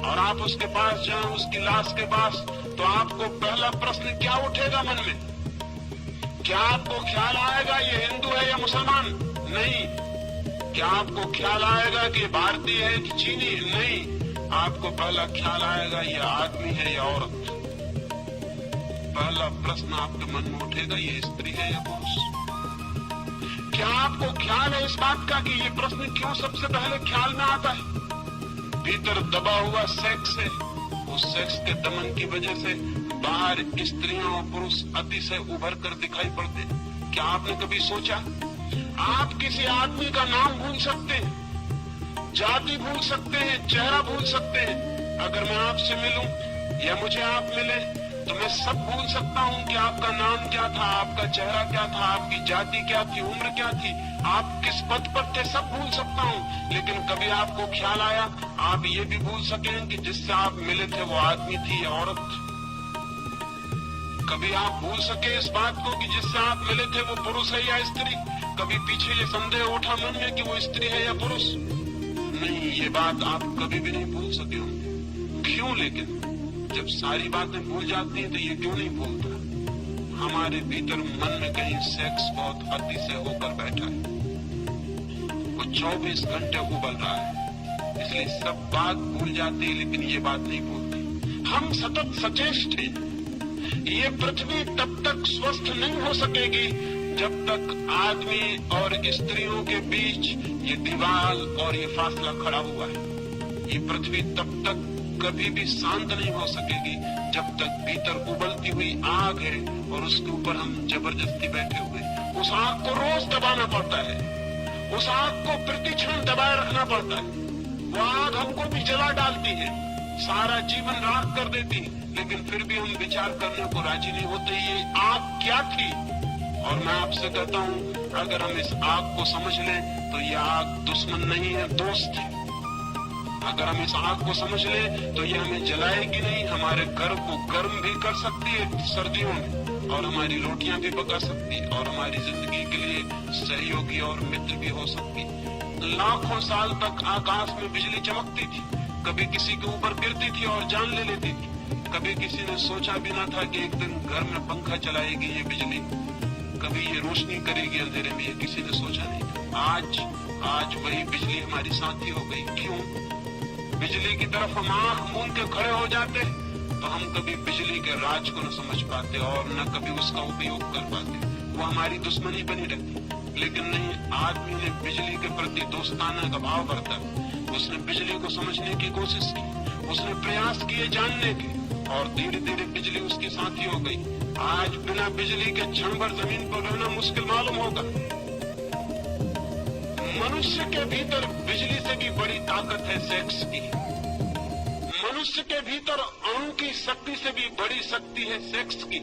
और आप उसके पास जाएं, उसकी लाश के पास, तो आपको पहला प्रश्न क्या उठेगा मन में? क्या आपको ख्याल आएगा ये हिंदू है या मुसलमान? नहीं। क्या आपको ख्याल आएगा कि भारतीय है कि चीनी? नहीं। आपको पहला ख्याल आएगा ये आदमी है या औरत। पहला प्रश्न आपके मन में उठेगा ये स्त्री है या पुरुष। क्या आपको ख्याल है इस बात का कि ये प्रश्न क्यों सबसे पहले ख्याल में आता है? भीतर दबा हुआ सेक्स है, उस सेक्स के दमन की वजह से बाहर स्त्रियां और पुरुष अतिशय उभर कर दिखाई पड़ते। क्या आपने कभी सोचा आप किसी आदमी का नाम भूल सकते हैं, जाति भूल सकते हैं, चेहरा भूल सकते हैं? अगर मैं आपसे मिलूं या मुझे आप मिले तो मैं सब भूल सकता हूं कि आपका नाम क्या था, आपका चेहरा क्या था, आपकी जाति क्या थी, उम्र क्या थी, आप किस पद पर थे, सब भूल सकता हूं। लेकिन कभी आपको ख्याल आया आप ये भी भूल सकें कि जिससे आप मिले थे वो आदमी थी या औरत? कभी आप भूल सके इस बात को कि जिससे आप मिले थे वो पुरुष है या स्त्री? कभी पीछे ये संदेह उठा मन में कि वो स्त्री है या पुरुष? नहीं, ये बात आप कभी भी नहीं भूल सके होंगे। क्यों? लेकिन जब सारी बातें भूल जाती हैं तो ये क्यों नहीं भूलता? हमारे भीतर मन में कहीं सेक्स बहुत अतिशय होकर बैठा है, वो 24 घंटे उबल रहा है, इसलिए सब बात भूल जाती है लेकिन ये बात नहीं भूलती। हम सतत सचेष्ट हैं। ये पृथ्वी तब तक स्वस्थ नहीं हो सकेगी जब तक आदमी और स्त्रियों के बीच ये दीवार और ये फासला खड़ा हुआ है। ये पृथ्वी तब तक कभी भी शांत नहीं हो सकेगी जब तक भीतर उबलती हुई आग है और उसके ऊपर हम जबरदस्ती बैठे हुए, उस आग को रोज दबाना पड़ता है, उस आग को प्रतिक्षण दबाए रखना पड़ता है। वो आग हमको भी जला डालती है, सारा जीवन राख कर देती है, लेकिन फिर भी हम विचार करने को राजी नहीं होते ये आग क्या थी। और मैं आपसे कहता हूं, अगर हम इस आग को समझ लें तो ये आग दुश्मन नहीं है, दोस्त है। अगर हम इस आग को समझ लें तो ये हमें जलाएगी नहीं, हमारे घर को गर्म भी कर सकती है सर्दियों में, और हमारी रोटियां भी पका सकती है, और हमारी जिंदगी के लिए सहयोगी और मित्र भी हो सकती है। लाखों साल तक आकाश में बिजली चमकती थी, कभी किसी के ऊपर गिरती थी और जान ले लेती थी। कभी किसी ने सोचा भी ना था कि एक दिन घर में पंखा चलाएगी ये बिजली, कभी ये रोशनी करेगी अंधेरे में, ये किसी ने सोचा नहीं। आज वही बिजली हमारी साथी हो गई। क्यों? बिजली की तरफ हम आंख मूंद के खड़े हो जाते तो हम कभी बिजली के राज को न समझ पाते और न कभी उसका उपयोग कर पाते, वो हमारी दुश्मनी बनी रहती। लेकिन नहीं, आदमी ने बिजली के प्रति दोस्ताना का भाव बरता, उसने बिजली को समझने की कोशिश की, उसने प्रयास किए जानने के, और धीरे धीरे बिजली उसकी साथी हो गई। आज बिना बिजली के क्षण भर जमीन पर रहना मुश्किल मालूम होगा। मनुष्य के भीतर बिजली से भी बड़ी ताकत है सेक्स की। मनुष्य के भीतर अणु की शक्ति से भी बड़ी शक्ति है सेक्स की।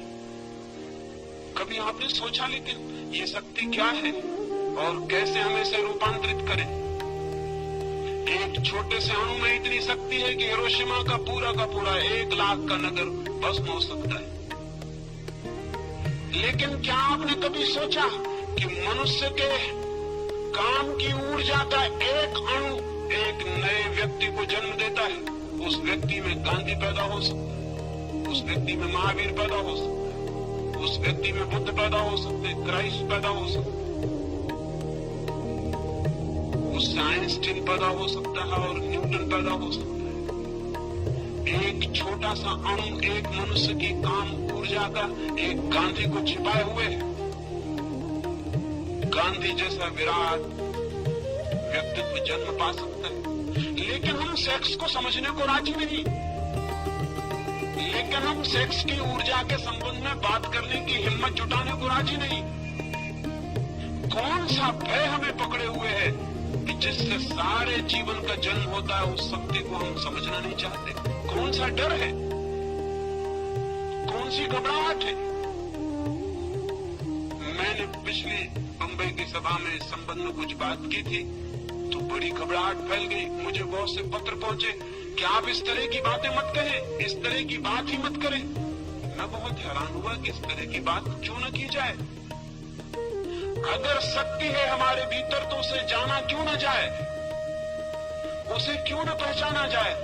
कभी आपने सोचा लेकिन ये शक्ति क्या है और कैसे हम इसे रूपांतरित करें? एक छोटे से अणु में इतनी शक्ति है कि हिरोशिमा का पूरा 1 लाख का नगर भस्म हो सकता है। लेकिन क्या आपने कभी सोचा कि मनुष्य के काम की ऊर्जा का एक अणु एक नए व्यक्ति को जन्म देता है? उस व्यक्ति में गांधी पैदा हो सकता है, उस व्यक्ति में महावीर पैदा हो सकता है, उस व्यक्ति में बुद्ध पैदा हो सकते, क्राइस्ट पैदा हो सकते, उससे आइंस्टीन पैदा हो सकता है और न्यूटन पैदा हो सकता है। एक छोटा सा अणु एक मनुष्य की काम ऊर्जा का एक गांधी को छिपाए हुए है। गांधी जैसा विराट व्यक्तित्व जन्म पा सकता है, लेकिन हम सेक्स को समझने को राजी नहीं। लेकिन हम सेक्स की ऊर्जा के संबंध में बात करने की हिम्मत जुटाने को राजी नहीं। कौन सा भय हमें पकड़े हुए है कि जिससे सारे जीवन का जन्म होता है, उस शक्ति को हम समझना नहीं चाहते? कौन सा डर है? कौन सी घबराहट है? मैंने पिछली बंबई की सभा में इस संबंध में कुछ बात की थी तो बड़ी घबराहट फैल गई। मुझे बहुत से पत्र पहुंचे कि आप इस तरह की बातें मत करें, इस तरह की बात ही मत करें। मैं बहुत हैरान हुआ कि इस तरह की बात क्यों न की जाए। अगर शक्ति है हमारे भीतर तो उसे जाना क्यों न जाए, उसे क्यों न पहचाना जाए,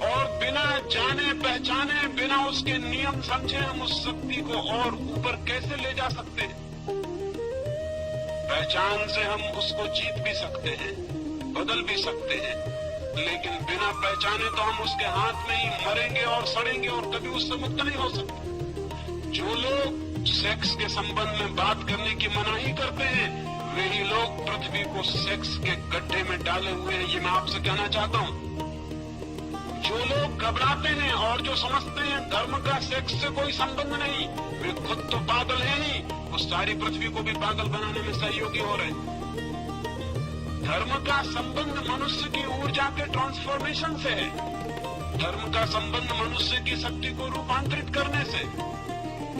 और बिना जाने पहचाने, बिना उसके नियम समझे हम उस शक्ति को और ऊपर कैसे ले जा सकते हैं? पहचान से हम उसको जीत भी सकते हैं, बदल भी सकते हैं, लेकिन बिना पहचाने तो हम उसके हाथ में ही मरेंगे और सड़ेंगे और कभी उससे मुक्त नहीं हो सकते। जो लोग सेक्स के संबंध में बात करने की मनाही करते हैं, वही लोग पृथ्वी को सेक्स के गड्ढे में डाले हुए हैं, ये मैं आपसे कहना चाहता हूँ। जो लोग घबराते हैं और जो समझते हैं धर्म का सेक्स से कोई संबंध नहीं, वे खुद तो पागल हैं ही, वो सारी पृथ्वी को भी पागल बनाने में सहयोगी हो रहे हैं। धर्म का संबंध मनुष्य की ऊर्जा के ट्रांसफॉर्मेशन से है। धर्म का संबंध मनुष्य की शक्ति को रूपांतरित करने से।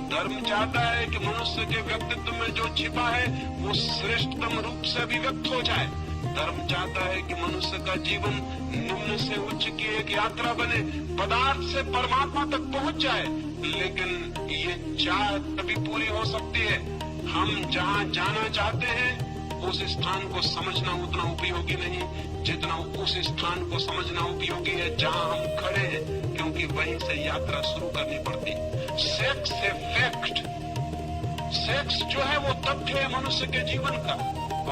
धर्म चाहता है कि मनुष्य के व्यक्तित्व में जो छिपा है वो श्रेष्ठतम रूप से अभिव्यक्त हो जाए। धर्म चाहता है कि मनुष्य का जीवन निम्न से उच्च की एक यात्रा बने, पदार्थ से परमात्मा तक पहुंच जाए। लेकिन ये चाह तभी पूरी हो सकती है हम जहां जाना चाहते हैं उस स्थान को समझना उतना उपयोगी नहीं जितना उस स्थान को समझना उपयोगी है जहां हम खड़े हैं, क्योंकि वहीं से यात्रा शुरू करनी पड़ती। सेक्स है फैक्ट। सेक्स जो है वो तथ्य है मनुष्य के जीवन का,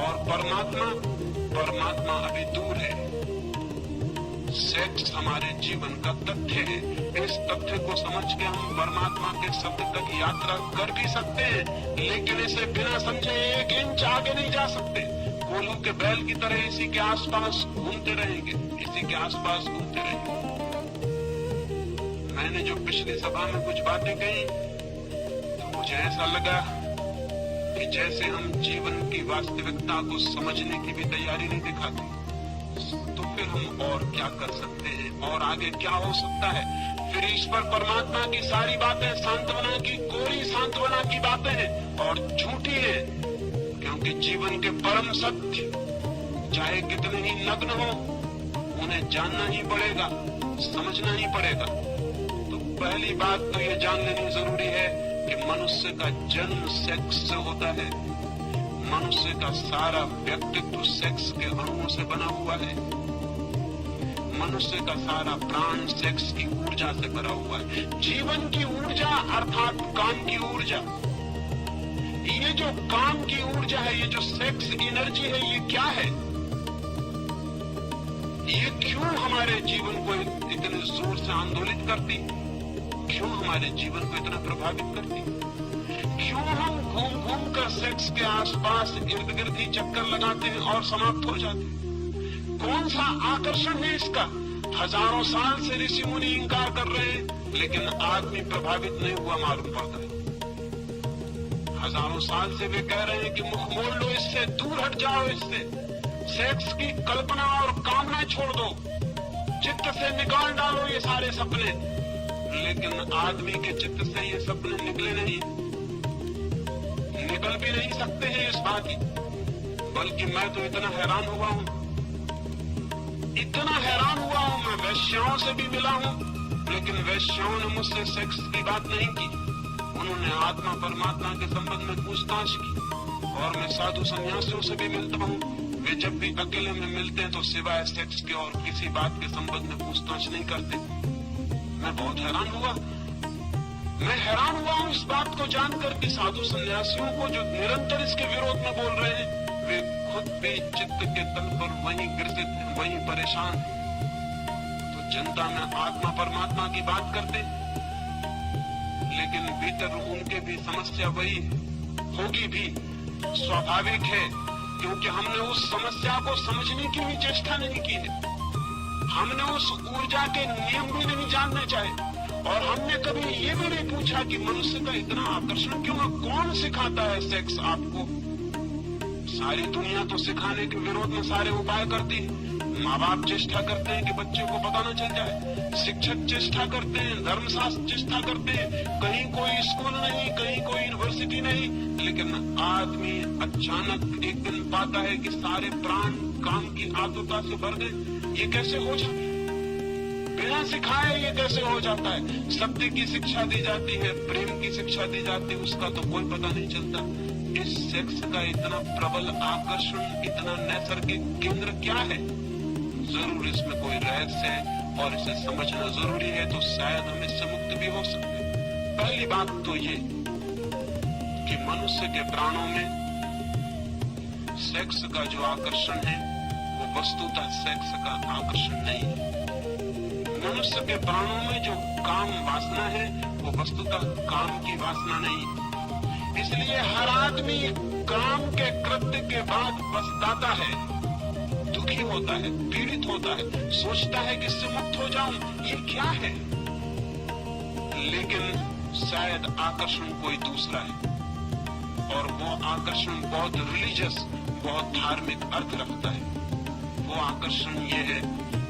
और परमात्मा अभी दूर है। सेक्स हमारे जीवन का तथ्य है। इस तथ्य को समझ के हम परमात्मा के शब्द तक यात्रा कर भी सकते हैं, लेकिन इसे बिना समझे 1 इंच आगे नहीं जा सकते। कोल्हू के बैल की तरह इसी के आसपास घूमते रहेंगे, इसी के आसपास घूमते रहेंगे। मैंने जो पिछली सभा में कुछ बातें कही तो मुझे ऐसा लगा कि जैसे हम जीवन की वास्तविकता को समझने की भी तैयारी नहीं दिखाते, तो फिर हम और क्या कर सकते हैं और आगे क्या हो सकता है। फिर ईश्वर परमात्मा की सारी बातें सांत्वना की, कोरी सांत्वना की बातें हैं और झूठी हैं, क्योंकि जीवन के परम सत्य चाहे कितने ही नग्न हो, उन्हें जानना ही पड़ेगा, समझना ही पड़ेगा। तो पहली बात तो ये जान लेनी जरूरी है कि मनुष्य का जन्म सेक्स से होता है। मनुष्य का सारा व्यक्तित्व सेक्स के अणुओं से बना हुआ है। मनुष्य का सारा प्राण सेक्स की ऊर्जा से भरा हुआ है। जीवन की ऊर्जा अर्थात काम की ऊर्जा। ये जो काम की ऊर्जा है, ये जो सेक्स एनर्जी है, ये क्या है? ये क्यों हमारे जीवन को इतने जोर से आंदोलित करती? क्यों हमारे जीवन को इतना प्रभावित करती? क्यों हम घूम घूम कर सेक्स के आसपास इर्द गिर्द ही चक्कर लगाते हैं और समाप्त हो जाते हैं? कौन सा आकर्षण है इसका? हजारों साल से ऋषि मुनि इंकार कर रहे हैं, लेकिन आदमी प्रभावित नहीं हुआ मालूम पड़ता है। हजारों साल से वे कह रहे हैं कि मुख मोड़ लो इससे, दूर हट जाओ इससे, सेक्स की कल्पना और कामना छोड़ दो, चित्त से निकाल डालो ये सारे सपने। लेकिन आदमी के चित्त से ये सपने निकले नहीं, निकल भी नहीं सकते हैं इस बात की। बल्कि मैं तो इतना हैरान हुआ हूं, मैं वैश्याओं से भी मिला हूं, लेकिन वैश्याओं ने मुझसे सेक्स की बात नहीं की। उन्होंने आत्मा परमात्मा के संबंध में पूछताछ की। और मैं साधु सन्यासियों से भी मिलता हूं, वे जब भी अकेले में मिलते हैं तो सिवाय सेक्स के और किसी बात के संबंध में पूछताछ नहीं करते। मैं बहुत हैरान हुआ हूं इस बात को जानकर कि साधु सन्यासियों को जो निरंतर इसके विरोध में बोल रहे हैं, वे खुद भी चित्त के तल पर वहीं ग्रसित हैं, वहीं परेशान हैं। तो जनता में आत्मा परमात्मा की बात करते, लेकिन भीतर उनके भी समस्या वही होगी भी, स्वाभाविक है, क्योंकि हमने उस समस्या को समझने की भी चेष्टा नहीं की है। हमने उस ऊर्जा के नियम भी नहीं जानने चाहे, और हमने कभी ये भी नहीं पूछा कि मनुष्य का इतना आकर्षण क्यों है, कौन सिखाता है सेक्स आपको? सारी दुनिया तो सिखाने के विरोध में सारे उपाय करती है। माँ बाप चेष्टा करते हैं कि बच्चे को पता न चल जाए, शिक्षक चेष्टा करते हैं, धर्मशास्त्र चेष्टा करते हैं, कहीं कोई स्कूल नहीं, कहीं कोई यूनिवर्सिटी नहीं। लेकिन आदमी अचानक एक दिन पाता है कि सारे प्राण काम की आतुरता से भर गए। ये कैसे हो जाता है? बिना सिखाए ये कैसे हो जाता है? सत्य की शिक्षा दी जाती है, प्रेम की शिक्षा दी जाती है, उसका तो कोई पता नहीं चलता। इस सेक्स का इतना प्रबल आकर्षण, इतना नैसर्गिक केंद्र क्या है? जरूर इसमें कोई रहस्य है और इसे समझना जरूरी है, तो शायद हम इससे मुक्त भी हो सकते हैं। पहली बात तो ये कि मनुष्य के प्राणों में सेक्स का जो आकर्षण है वो वस्तुतः सेक्स का आकर्षण नहीं है। मनुष्य के प्राणों में जो काम वासना है वो वस्तुतः काम की वासना नहीं है। इसलिए हर आदमी काम के कृत्य के बाद पछताता है, दुखी होता है, पीड़ित होता है, सोचता है कि इससे मुक्त हो जाऊं, ये क्या है? लेकिन शायद आकर्षण कोई दूसरा है, और वो आकर्षण बहुत रिलीजियस, बहुत धार्मिक अर्थ रखता है। वो आकर्षण ये है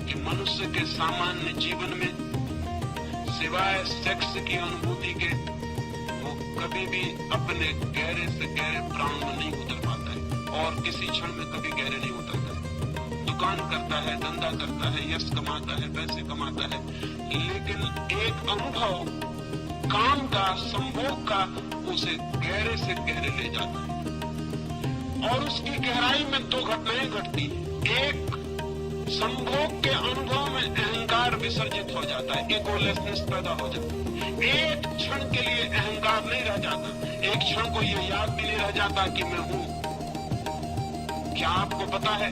कि मनुष्य के सामान्य जीवन में सिवाय सेक्स की अनुभूति के वो कभी भी अपने गहरे से गहरे प्राण में नहीं उतर पाता है, और किसी क्षण में कभी गहरे नहीं उतरता है। दुकान करता है, धंधा करता है, यश कमाता है, पैसे कमाता है, लेकिन एक अनुभव काम का, संभोग का उसे गहरे से गहरे ले जाता है। और उसकी गहराई में दो घटनाएं घटती हैं। एक, संभोग के अनुभव में अहंकार विसर्जित हो जाता है, इगोलेसनेस पैदा हो जाता है। एक क्षण के लिए अहंकार नहीं रह जाता, एक क्षण को ये याद भी नहीं रह जाता कि मैं हूं। क्या आपको पता है,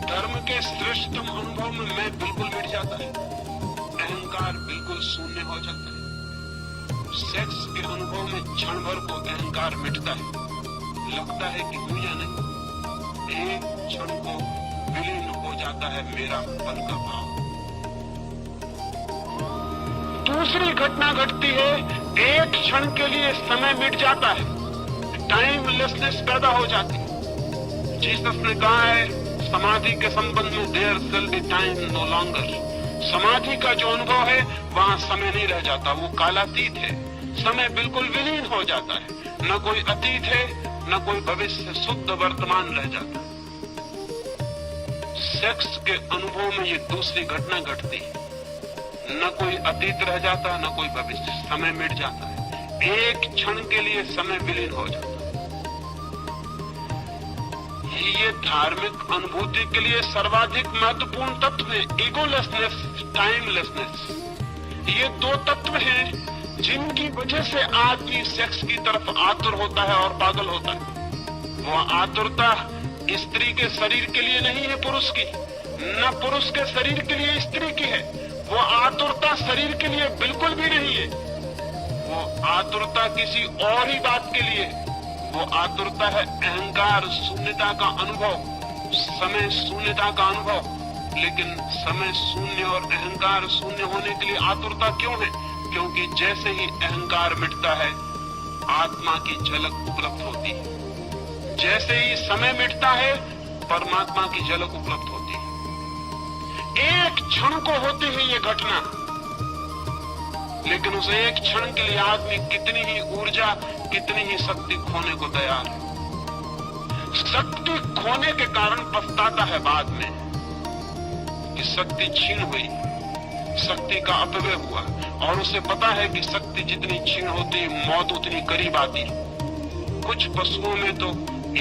धर्म के श्रेष्ठतम अनुभव में मैं बिल्कुल मिट जाता है, अहंकार बिल्कुल शून्य हो जाता है। सेक्स के अनुभव में क्षण भर को अहंकार मिटता है, लगता है कि हूं या नहीं। एक क्षण को विलीन हो जाता है मेरा पल का भाव। दूसरी घटना घटती है, एक क्षण के लिए समय मिट जाता है, टाइमलेसनेस पैदा हो जाती है। जीसस ने कहा है समाधि के संबंध में, there shall be time no longer. समाधि का जो अनुभव है वहां समय नहीं रह जाता, वो कालातीत है। समय बिल्कुल विलीन हो जाता है, न कोई अतीत है न कोई भविष्य, शुद्ध वर्तमान रह जाता है। सेक्स के अनुभव में ये दूसरी घटना घटती है, न कोई अतीत रह जाता न कोई भविष्य, समय मिट जाता है, एक क्षण के लिए समय विलीन हो जाता है। ये धार्मिक अनुभूति के लिए सर्वाधिक महत्वपूर्ण तत्व है, ईगोलेसनेस, टाइमलेसनेस। ये दो तत्व हैं जिनकी वजह से आदमी सेक्स की तरफ आतुर होता है और पागल होता है। वो आतुरता स्त्री के शरीर के लिए नहीं है पुरुष की, न पुरुष के शरीर के लिए स्त्री की है। वो आतुरता शरीर के लिए बिल्कुल भी नहीं है, वो आतुरता किसी और ही बात के लिए। वो आतुरता है अहंकार शून्यता का अनुभव, समय शून्यता का अनुभव। लेकिन समय शून्य और अहंकार शून्य होने के लिए आतुरता क्यों है? क्योंकि जैसे ही अहंकार मिटता है आत्मा की झलक उपलब्ध होती है, जैसे ही समय मिटता है परमात्मा की झलक उपलब्ध होती है। एक क्षण को होती है ये घटना, लेकिन उस एक क्षण के लिए आदमी कितनी ही ऊर्जा, कितनी ही शक्ति खोने को तैयार है। शक्ति खोने के कारण पछताता है बाद में कि शक्ति छीन हुई, शक्ति का अपव्यय हुआ, और उसे पता है कि शक्ति जितनी छीन होती मौत उतनी करीब आती। कुछ पशुओं में तो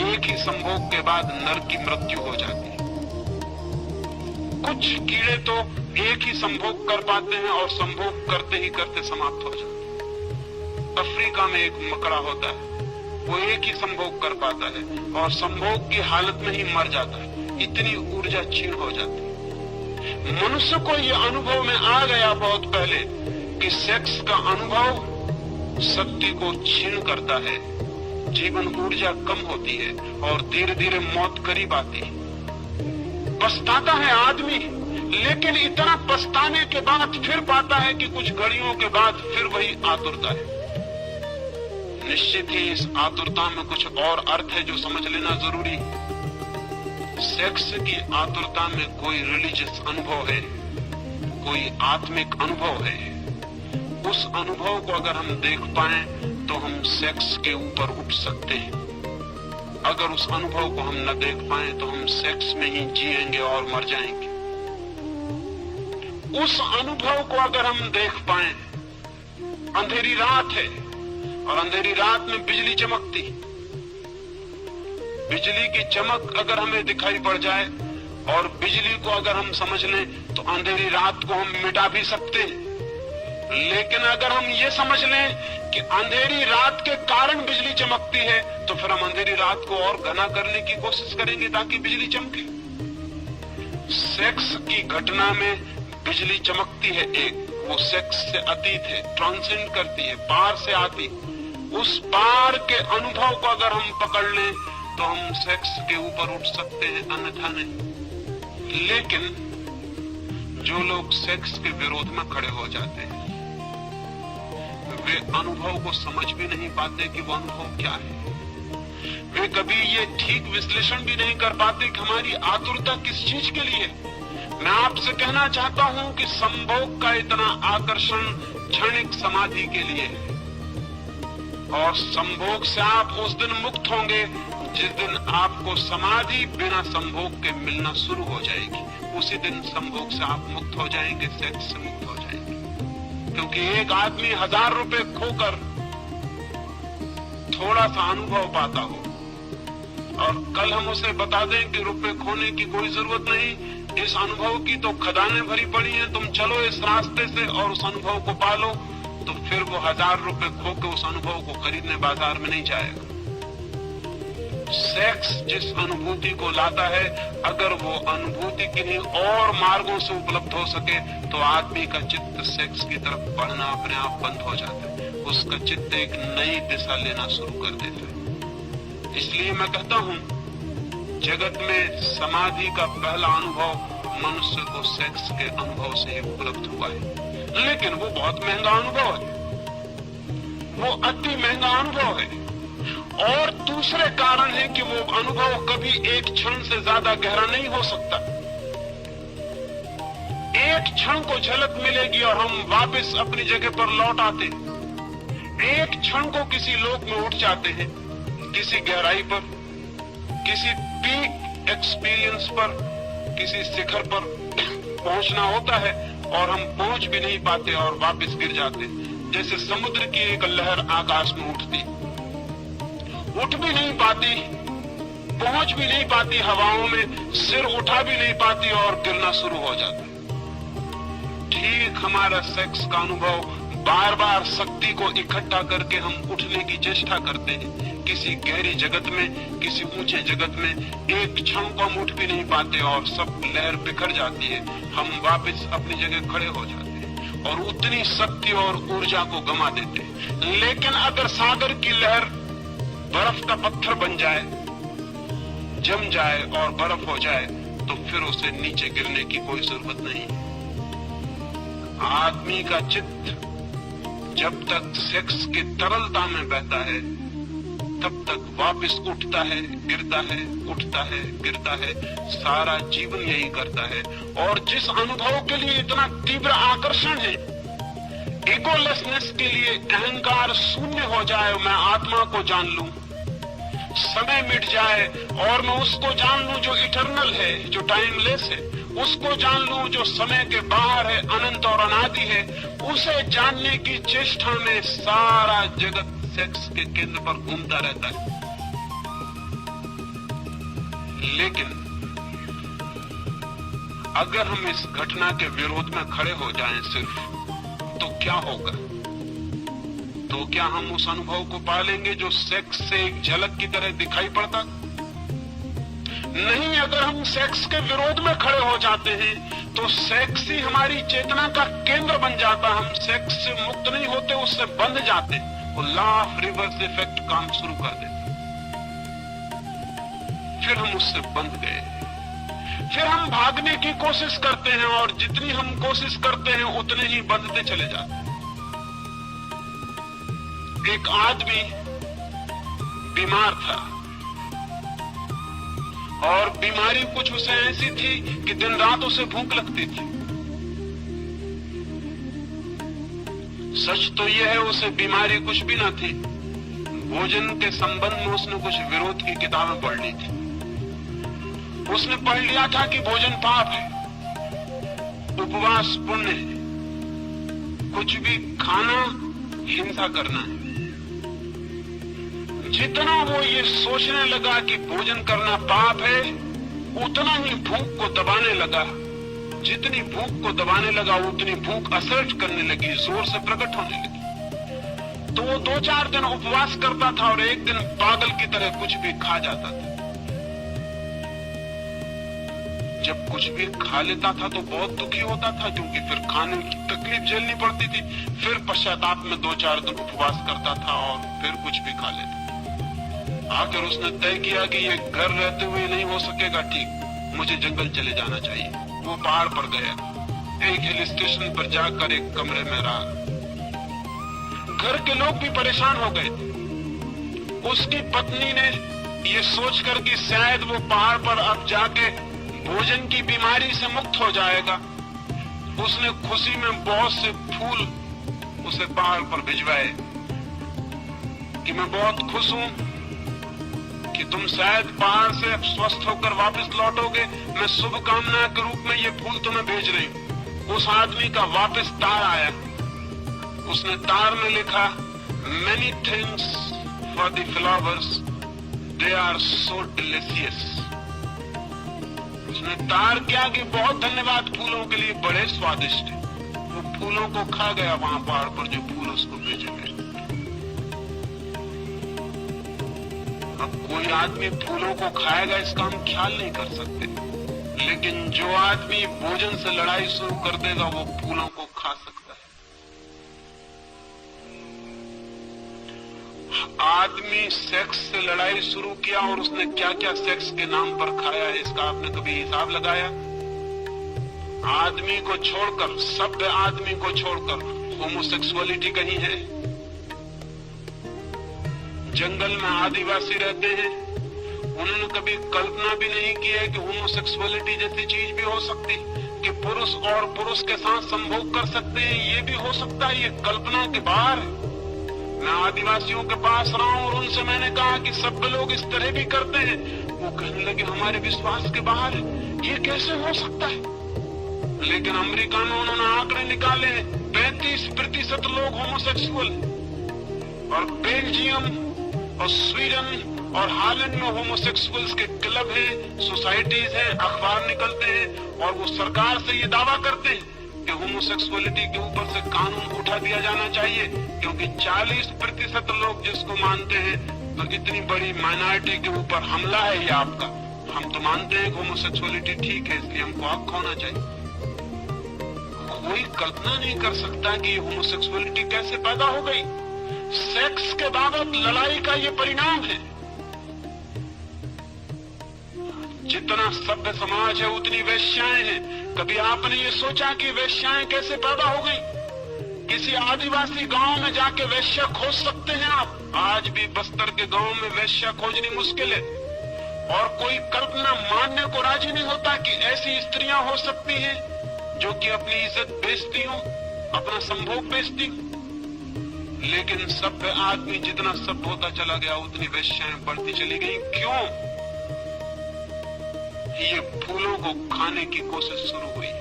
एक ही संभोग के बाद नर की मृत्यु हो जाती है। कुछ कीड़े तो एक ही संभोग कर पाते हैं और संभोग करते ही करते समाप्त हो जाते हैं। अफ्रीका में एक मकड़ा होता है, वो एक ही संभोग कर पाता है और संभोग की हालत में ही मर जाता है, इतनी ऊर्जा क्षीण हो जाती है। मनुष्य को ये अनुभव में आ गया बहुत पहले कि सेक्स का अनुभव शक्ति को क्षीण करता है, जीवन ऊर्जा कम होती है और धीरे धीरे मौत करीब आती है। पछताता है आदमी, लेकिन इतना पछताने के बाद फिर पाता है कि कुछ घड़ियों के बाद फिर वही आतुरता है। निश्चित ही इस आतुरता में कुछ और अर्थ है जो समझ लेना जरूरी है। सेक्स की आतुरता में कोई रिलीजियस अनुभव है, कोई आत्मिक अनुभव है। उस अनुभव को अगर हम देख पाए तो हम सेक्स के ऊपर उठ सकते हैं। अगर उस अनुभव को हम न देख पाए तो हम सेक्स में ही जिएंगे और मर जाएंगे। उस अनुभव को अगर हम देख पाए, अंधेरी रात है और अंधेरी रात में बिजली चमकती, बिजली की चमक अगर हमें दिखाई पड़ जाए और बिजली को अगर हम समझ लें तो अंधेरी रात को हम मिटा भी सकते हैं। लेकिन अगर हम ये समझ लें कि अंधेरी रात के कारण बिजली चमकती है तो फिर हम अंधेरी रात को और घना करने की कोशिश करेंगे ताकि बिजली चमके। सेक्स की घटना में बिजली चमकती है, एक वो सेक्स से अतीत है, ट्रांसेंड करती है, पार से आती। उस पार के अनुभव को अगर हम पकड़ लें तो हम सेक्स के ऊपर उठ सकते हैं, अन्यथा नहीं। लेकिन जो लोग सेक्स के विरोध में खड़े हो जाते हैं वे अनुभव को समझ भी नहीं पाते कि वो अनुभव क्या है। वे कभी ये ठीक विश्लेषण भी नहीं कर पाते कि हमारी आतुरता किस चीज के लिए। मैं आपसे कहना चाहता हूं कि संभोग का इतना आकर्षण क्षणिक समाधि के लिए है, और संभोग से आप उस दिन मुक्त होंगे जिस दिन आपको समाधि बिना संभोग के मिलना शुरू हो जाएगी। उसी दिन संभोग से आप मुक्त हो जाएंगे, सेक्स से मुक्त हो जाएंगे। क्योंकि एक आदमी 1000 रुपए खोकर थोड़ा सा अनुभव पाता हो और कल हम उसे बता दें कि रुपए खोने की कोई जरूरत नहीं, इस अनुभव की तो खदानें भरी पड़ी हैं, तुम चलो इस रास्ते से और उस अनुभव को पालो, तो फिर वो 1000 रुपए खो के उस अनुभव को खरीदने बाजार में नहीं जाएगा। सेक्स जिस अनुभूति को लाता है, अगर वो अनुभूति किन्हीं और मार्गों से उपलब्ध हो सके तो आदमी का चित्त सेक्स की तरफ बढ़ना अपने आप बंद हो जाता है, उसका चित्त एक नई दिशा लेना शुरू कर देता है। इसलिए मैं कहता हूं जगत में समाधि का पहला अनुभव मनुष्य को सेक्स के अनुभव से ही उपलब्ध हुआ है। लेकिन वो बहुत महंगा अनुभव है, वो अति महंगा अनुभव है। और दूसरे कारण है कि वो अनुभव कभी एक क्षण से ज्यादा गहरा नहीं हो सकता। एक क्षण को झलक मिलेगी और हम वापस अपनी जगह पर लौट आते। एक क्षण को किसी लोक में उठ जाते हैं, किसी गहराई पर, किसी पीक एक्सपीरियंस पर, किसी शिखर पर पहुंचना होता है और हम पहुंच भी नहीं पाते और वापस गिर जाते, जैसे समुद्र की एक लहर आकाश में उठती, उठ भी नहीं पाती, पहुंच भी नहीं पाती हवाओं में, सिर उठा भी नहीं पाती और गिरना शुरू हो जाता। ठीक हमारा सेक्स का अनुभव बार बार शक्ति को इकट्ठा करके हम उठने की चेष्टा करते हैं किसी गहरी जगत में, किसी ऊंचे जगत में। एक क्षण को हम उठ भी नहीं पाते और सब लहर बिखर जाती है, हम वापस अपनी जगह खड़े हो जाते हैं और उतनी शक्ति और ऊर्जा को गंवा देते हैं। लेकिन अगर सागर की लहर बर्फ का पत्थर बन जाए, जम जाए और बर्फ हो जाए, तो फिर उसे नीचे गिरने की कोई जरूरत नहीं। आदमी का चित्त जब तक सेक्स की तरलता में बहता है, तब तक वापस उठता है, गिरता है, उठता है, गिरता है, सारा जीवन यही करता है। और जिस अनुभव के लिए इतना तीव्र आकर्षण है, इगोलेसनेस के लिए अहंकार शून्य हो जाए, मैं आत्मा को जान लूं, समय मिट जाए और मैं उसको जान लूं जो इटर्नल है, जो टाइमलेस है, उसको जान लूं जो समय के बाहर है, अनंत और अनादि है, उसे जानने की चेष्टा में सारा जगत सेक्स के केंद्र पर घूमता रहता है। लेकिन अगर हम इस घटना के विरोध में खड़े हो जाएं सिर्फ, तो क्या होगा? तो क्या हम उस अनुभव को पालेंगे जो सेक्स से एक झलक की तरह दिखाई पड़ता? नहीं, अगर हम सेक्स के विरोध में खड़े हो जाते हैं तो सेक्स ही हमारी चेतना का केंद्र बन जाता। हम सेक्स से मुक्त नहीं होते, उससे बंध जाते, वो लॉ ऑफ रिवर्स इफेक्ट काम शुरू कर देता। फिर हम उससे बंध गए, फिर हम भागने की कोशिश करते हैं और जितनी हम कोशिश करते हैं उतने ही बंधते चले जाते हैं। एक आदमी बीमार था और बीमारी कुछ उसे ऐसी थी कि दिन रात उसे भूख लगती थी। सच तो यह है उसे बीमारी कुछ भी न थी, भोजन के संबंध में उसने कुछ विरोध की किताबें पढ़ ली थी। उसने पढ़ लिया था कि भोजन पाप है, उपवास पुण्य है, कुछ भी खाना हिंसा करना है। जितना वो ये सोचने लगा कि भोजन करना पाप है, उतना ही भूख को दबाने लगा। जितनी भूख को दबाने लगा उतनी भूख असर्ट करने लगी, जोर से प्रकट होने लगी। तो वो 2-4 दिन उपवास करता था और एक दिन पागल की तरह कुछ भी खा जाता था। जब कुछ भी खा लेता था तो बहुत दुखी होता था, क्योंकि फिर खाने की तकलीफ झेलनी पड़ती थी। फिर पश्चाताप में 2-4 दिन उपवास करता था और फिर कुछ भी खा लेता। आखिर उसने तय किया कि ये घर रहते हुए नहीं हो सकेगा, ठीक, मुझे जंगल चले जाना चाहिए। वो पहाड़ पर गया, एक हिल स्टेशन पर जाकर एक कमरे में रहा। घर के लोग भी परेशान हो गए थे। उसकी पत्नी ने ये सोचकर कि शायद वो पहाड़ पर अब जाके भोजन की बीमारी से मुक्त हो जाएगा, उसने खुशी में बहुत से फूल उसे पहाड़ पर भिजवाए कि मैं बहुत खुश हूं कि तुम शायद पहाड़ से स्वस्थ होकर वापस लौटोगे, मैं शुभकामना के रूप में ये फूल तुम्हें भेज रही हूं। उस आदमी का वापस तार आया, उसने तार में लिखा, many thanks for the flowers, they are so delicious. उसने तार किया कि बहुत धन्यवाद फूलों के लिए, बड़े स्वादिष्ट। वो फूलों को खा गया वहां पहाड़ पर जो फूल उसको भेजे गए। अब कोई आदमी फूलों को खाएगा इसका हम ख्याल नहीं कर सकते, लेकिन जो आदमी भोजन से लड़ाई शुरू कर देगा वो फूलों को खा सकता है। आदमी सेक्स से लड़ाई शुरू किया और उसने क्या क्या सेक्स के नाम पर खाया है, इसका आपने कभी हिसाब लगाया? आदमी को छोड़कर, सभ्य आदमी को छोड़कर होमोसेक्सुअलिटी कहीं है? जंगल में आदिवासी रहते हैं, उन्होंने कभी कल्पना भी नहीं की है कि होमोसेक्सुअलिटी जैसी चीज भी हो सकती, कि पुरुष और पुरुष के साथ संभोग कर सकते हैं, ये भी हो सकता है। ये कल्पना के बाहर है। मैं आदिवासियों के पास रहा हूं और उनसे मैंने कहा कि सब लोग इस तरह भी करते हैं। वो कहने लगे हमारे विश्वास के बाहर है, ये कैसे हो सकता है? लेकिन अमेरिका में उन्होंने आंकड़े निकाले हैं, 35% लोग होमोसेक्सुअल, और बेल्जियम और स्वीडन और हालैंड में होमोसेक्सुअल्स के क्लब हैं, सोसाइटीज हैं, अखबार निकलते हैं, और वो सरकार से ये दावा करते हैं कि होमोसेक्सुअलिटी के ऊपर से कानून उठा दिया जाना चाहिए, क्योंकि 40% लोग जिसको मानते हैं, तो इतनी बड़ी माइनॉरिटी के ऊपर हमला है ये आपका। हम तो मानते हैं कि होमोसेक्सुअलिटी ठीक है, इसलिए हमको हक होना चाहिए। कोई कल्पना नहीं कर सकता कि ये होमोसेक्सुअलिटी कैसे पैदा हो गई। सेक्स के बाबत लड़ाई का ये परिणाम है। जितना सभ्य समाज है उतनी वेश्याएं हैं। कभी आपने ये सोचा कि वेश्याएं कैसे पैदा हो गई? किसी आदिवासी गांव में जाके वेश्या खोज सकते हैं आप। आज भी बस्तर के गांव में वेश्या खोजनी मुश्किल है, और कोई कल्पना मानने को राजी नहीं होता कि ऐसी स्त्रियां हो सकती हैं जो कि अपनी इज्जत बेचती हो, अपना संभोग बेचती हो। लेकिन सभ्य आदमी जितना सभ्य होता चला गया उतनी वेश्याएं बढ़ती चली गई। क्यों? ये फूलों को खाने की कोशिश शुरू हुई।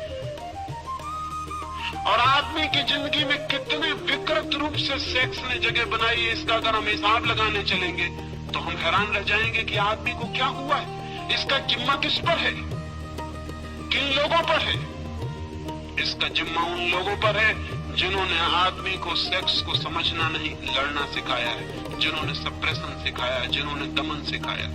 और आदमी की जिंदगी में कितने विकृत रूप से सेक्स ने जगह बनाई है, इसका अगर हम हिसाब लगाने चलेंगे तो हम हैरान रह जाएंगे कि आदमी को क्या हुआ है। इसका जिम्मा किस पर है? किन लोगों पर है? इसका जिम्मा उन लोगों पर है जिन्होंने आदमी को सेक्स को समझना नहीं, लड़ना सिखाया है, जिन्होंने सप्रेशन सिखाया, जिन्होंने दमन सिखाया।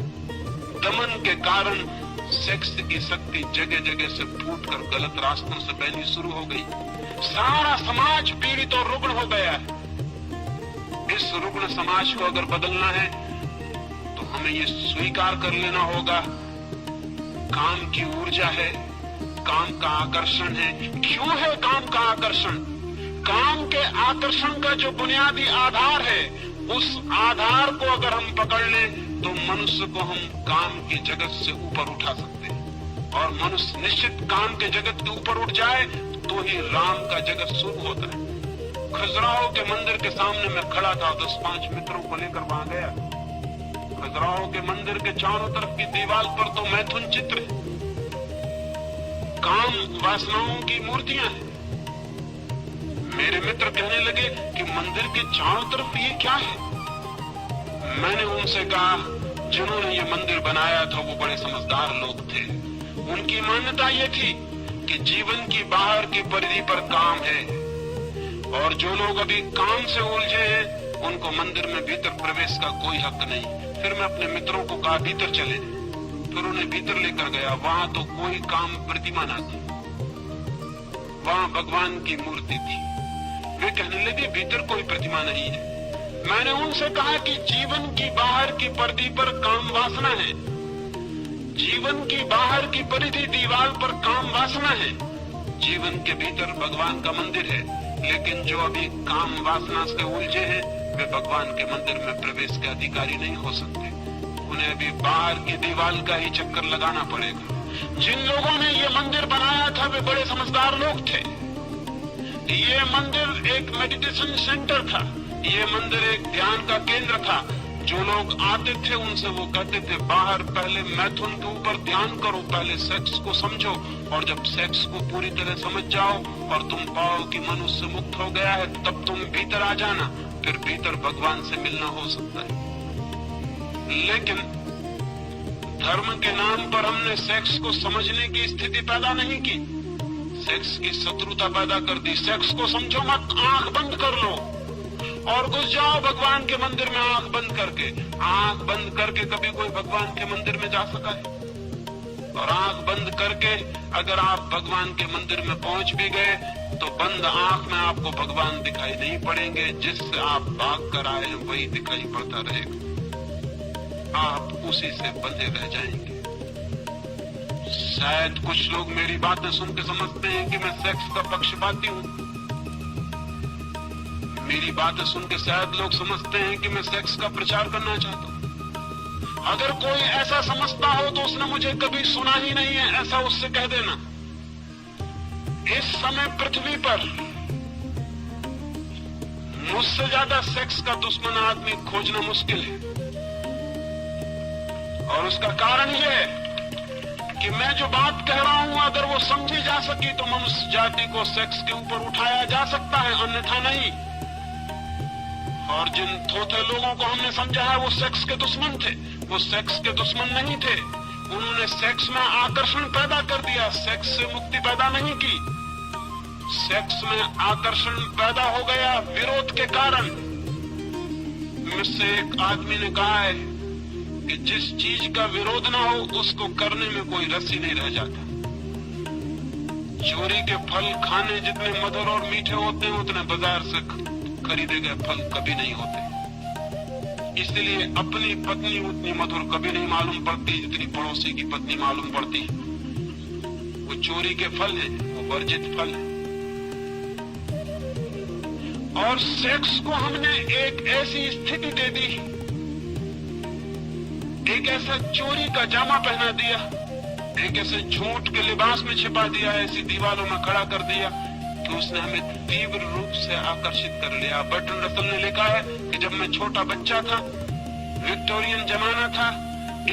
दमन के कारण सेक्स की शक्ति जगह जगह से फूटकर गलत रास्तों से बहनी शुरू हो गई। सारा समाज पीड़ित और रुग्ण हो गया है। इस रुग्ण समाज को अगर बदलना है तो हमें ये स्वीकार कर लेना होगा, काम की ऊर्जा है, काम का आकर्षण है। क्यों है काम का आकर्षण? काम के आकर्षण का जो बुनियादी आधार है, उस आधार को अगर हम पकड़ लें तो मनुष्य को हम काम की जगत से ऊपर उठा सकते हैं। और मनुष्य निश्चित काम के जगत के ऊपर उठ जाए तो ही राम का जगत शुरू होता है। खजुराहो के मंदिर के सामने मैं खड़ा था, 10-5 मित्रों को लेकर वहां गया। खजुराहो के मंदिर के चारों तरफ की दीवार पर तो मैथुन चित्र है, काम वासनाओं की मूर्तियां हैं। मेरे मित्र कहने लगे कि मंदिर के चारों तरफ ये क्या है? मैंने उनसे कहा, जिन्होंने ये मंदिर बनाया था वो बड़े समझदार लोग थे। उनकी मान्यता ये थी कि जीवन की बाहर की परिधि पर काम है, और जो लोग अभी काम से उलझे हैं उनको मंदिर में भीतर प्रवेश का कोई हक नहीं। फिर मैं अपने मित्रों को कहा भीतर चले, फिर उन्हें भीतर लेकर गया। वहां तो कोई काम प्रतिमा ना थी, वहां भगवान की मूर्ति थी। वे कहने लगे भीतर कोई प्रतिमा नहीं है। मैंने उनसे कहा कि जीवन की बाहर की परिधि पर काम वासना है, जीवन की बाहर की परिधि दीवार पर काम वासना है, जीवन के भीतर भगवान का मंदिर है। लेकिन जो अभी काम वासना से उलझे हैं वे भगवान के मंदिर में प्रवेश के अधिकारी नहीं हो सकते। उन्हें अभी बाहर की दीवार का ही चक्कर लगाना पड़ेगा। जिन लोगों ने ये मंदिर बनाया था वे बड़े समझदार लोग थे। ये मंदिर एक मेडिटेशन सेंटर था, ये मंदिर एक ध्यान का केंद्र था। जो लोग आते थे उनसे वो कहते थे बाहर पहले मैथुन के ऊपर ध्यान करो, पहले सेक्स को समझो, और जब सेक्स को पूरी तरह समझ जाओ और तुम पाओ कि मनुष्य मुक्त हो गया है, तब तुम भीतर आ जाना, फिर भीतर भगवान से मिलना हो सकता है। लेकिन धर्म के नाम पर हमने सेक्स को समझने की स्थिति पैदा नहीं की, सेक्स की शत्रुता पैदा कर दी। सेक्स को समझो मत, आंख बंद कर लो और घुस जाओ भगवान के मंदिर में। आंख बंद करके, आंख बंद करके कभी कोई भगवान के मंदिर में जा सका है? और आंख बंद करके अगर आप भगवान के मंदिर में पहुंच भी गए तो बंद आंख में आपको भगवान दिखाई नहीं पड़ेंगे। जिससे आप भाग कर आए हैं वही दिखाई पड़ता रहेगा, आप उसी से बंधे रह जाएंगे। शायद कुछ लोग मेरी बातें सुन के समझते हैं कि मैं सेक्स का पक्षपाती हूं। मेरी बातें सुन के शायद लोग समझते हैं कि मैं सेक्स का प्रचार करना चाहता हूं। अगर कोई ऐसा समझता हो तो उसने मुझे कभी सुना ही नहीं है, ऐसा उससे कह देना। इस समय पृथ्वी पर मुझसे ज्यादा सेक्स का दुश्मन आदमी खोजना मुश्किल है, और उसका कारण यह है कि मैं जो बात कह रहा हूं अगर वो समझी जा सकी तो मनुष्य जाति को सेक्स के ऊपर उठाया जा सकता है, अन्यथा नहीं। और जिन थोथे लोगों को हमने समझा है वो सेक्स के दुश्मन थे, वो सेक्स के दुश्मन नहीं थे। उन्होंने सेक्स में आकर्षण पैदा कर दिया, सेक्स से मुक्ति पैदा नहीं की। सेक्स में आकर्षण पैदा हो गया विरोध के कारण। मुझसे एक आदमी ने कहा है कि जिस चीज का विरोध ना हो उसको करने में कोई रस ही नहीं रह जाता। चोरी के फल खाने जितने मधुर और मीठे होते हैं उतने बाजार से खरीदे गए फल कभी नहीं होते। इसलिए अपनी पत्नी उतनी मधुर कभी नहीं मालूम पड़ती जितनी पड़ोसी की पत्नी मालूम पड़ती। वो चोरी के फल है, वो वर्जित फल है। और सेक्स को हमने एक ऐसी स्थिति दे दी, एक ऐसा चोरी का जामा पहना दिया, एक ऐसे झूठ के लिबास में छिपा दिया, ऐसी दीवारों में खड़ा कर दिया कि उसने हमें तीव्र रूप से आकर्षित कर लिया। बर्ट्रैंड रसल ने लिखा है कि जब मैं छोटा बच्चा था, विक्टोरियन जमाना था,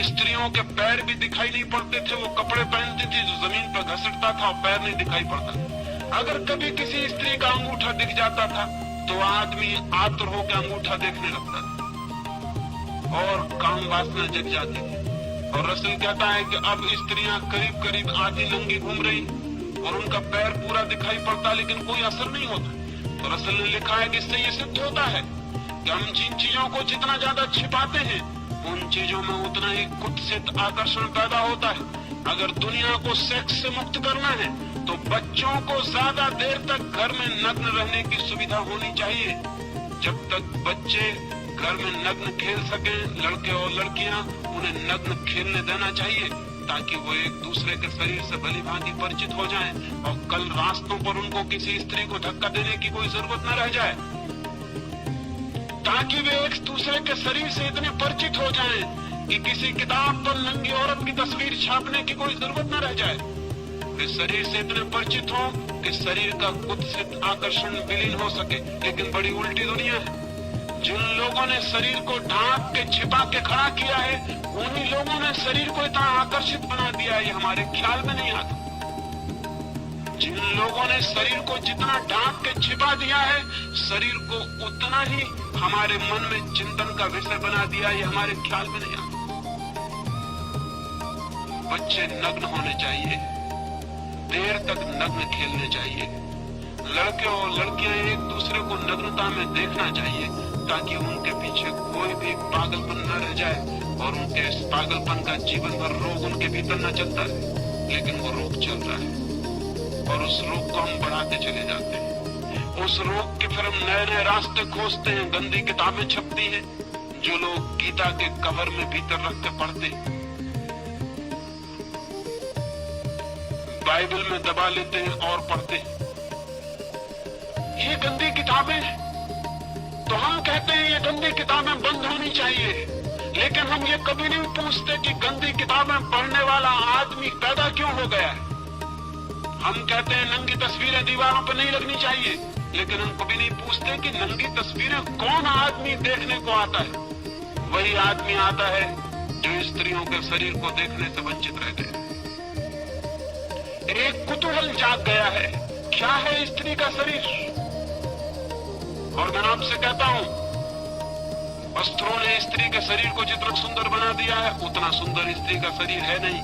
स्त्रियों के पैर भी दिखाई नहीं पड़ते थे। वो कपड़े पहनती थी जो जमीन पर घसटता था और पैर नहीं दिखाई पड़ता। अगर कभी किसी स्त्री का अंगूठा दिख जाता था तो आदमी आतुर होकर अंगूठा देखने लगता था और काम वासना जग जाती थी। और रसल कहता है कि अब स्त्रियां करीब करीब आधी नंगी घूम रही और उनका पैर पूरा दिखाई पड़ता लेकिन कोई असर नहीं होता। तो रसल ने लिखा है कि इससे ये सिद्ध होता है कि हम जिन चीजों को जितना ज्यादा छिपाते हैं उन चीजों में उतना ही कुत्सित आकर्षण पैदा होता है। अगर दुनिया को सेक्स से मुक्त करना है तो बच्चों को ज्यादा देर तक घर में नग्न रहने की सुविधा होनी चाहिए। जब तक बच्चे घर में नग्न खेल सकें, लड़के और लड़कियां, उन्हें नग्न खेलने देना चाहिए ताकि वो एक दूसरे के शरीर से भली भांति परिचित हो जाएं और कल रास्तों पर उनको किसी स्त्री को धक्का देने की कोई जरूरत न रह जाए, ताकि वे एक दूसरे के शरीर से इतने परिचित हो जाएं कि किसी किताब पर नंगी औरत की तस्वीर छापने की कोई जरूरत न रह जाए। वे शरीर से इतने परिचित हो कि शरीर का कुत्सित आकर्षण विलीन हो सके। लेकिन बड़ी उल्टी दुनिया है। जिन लोगों ने शरीर को ढांक के छिपा के खड़ा किया है उन्हीं लोगों ने शरीर को इतना आकर्षित बना दिया है, ये हमारे ख्याल में नहीं आता। जिन लोगों ने शरीर को जितना ढांक के छिपा दिया है शरीर को उतना ही हमारे मन में चिंतन का विषय बना दिया, ये हमारे ख्याल में नहीं आता। बच्चे नग्न होने चाहिए, देर तक नग्न खेलने चाहिए। लड़के और लड़कियां एक दूसरे को नग्नता में देखना चाहिए ताकि उनके पीछे कोई भी पागलपन न रह जाए और उनके इस पागलपन का जीवन भर रोग उनके भीतर न चलता है। लेकिन वो रोग चल रहा है और उस रोग को हम बढ़ाते चले जाते हैं। उस रोग के फिर हम नए नए रास्ते खोजते हैं। गंदी किताबें छपती हैं जो लोग गीता के कवर में भीतर रख के पढ़ते, बाइबल में दबा लेते हैं और पढ़ते। ये गंदी किताबें, तो हम कहते हैं ये गंदी किताबें बंद होनी चाहिए, लेकिन हम ये कभी नहीं पूछते कि गंदी किताबें पढ़ने वाला आदमी पैदा क्यों हो गया है। हम कहते हैं नंगी तस्वीरें दीवारों पर नहीं लगनी चाहिए, लेकिन हम कभी नहीं पूछते कि नंगी तस्वीरें कौन आदमी देखने को आता है। वही आदमी आता है जो स्त्रियों के शरीर को देखने से वंचित रह गए। एक कुतूहल जाग गया है, क्या है स्त्री का शरीर। और मैं आपसे कहता हूं, वस्त्रों ने स्त्री के शरीर को जितना सुंदर बना दिया है उतना सुंदर स्त्री का शरीर है नहीं।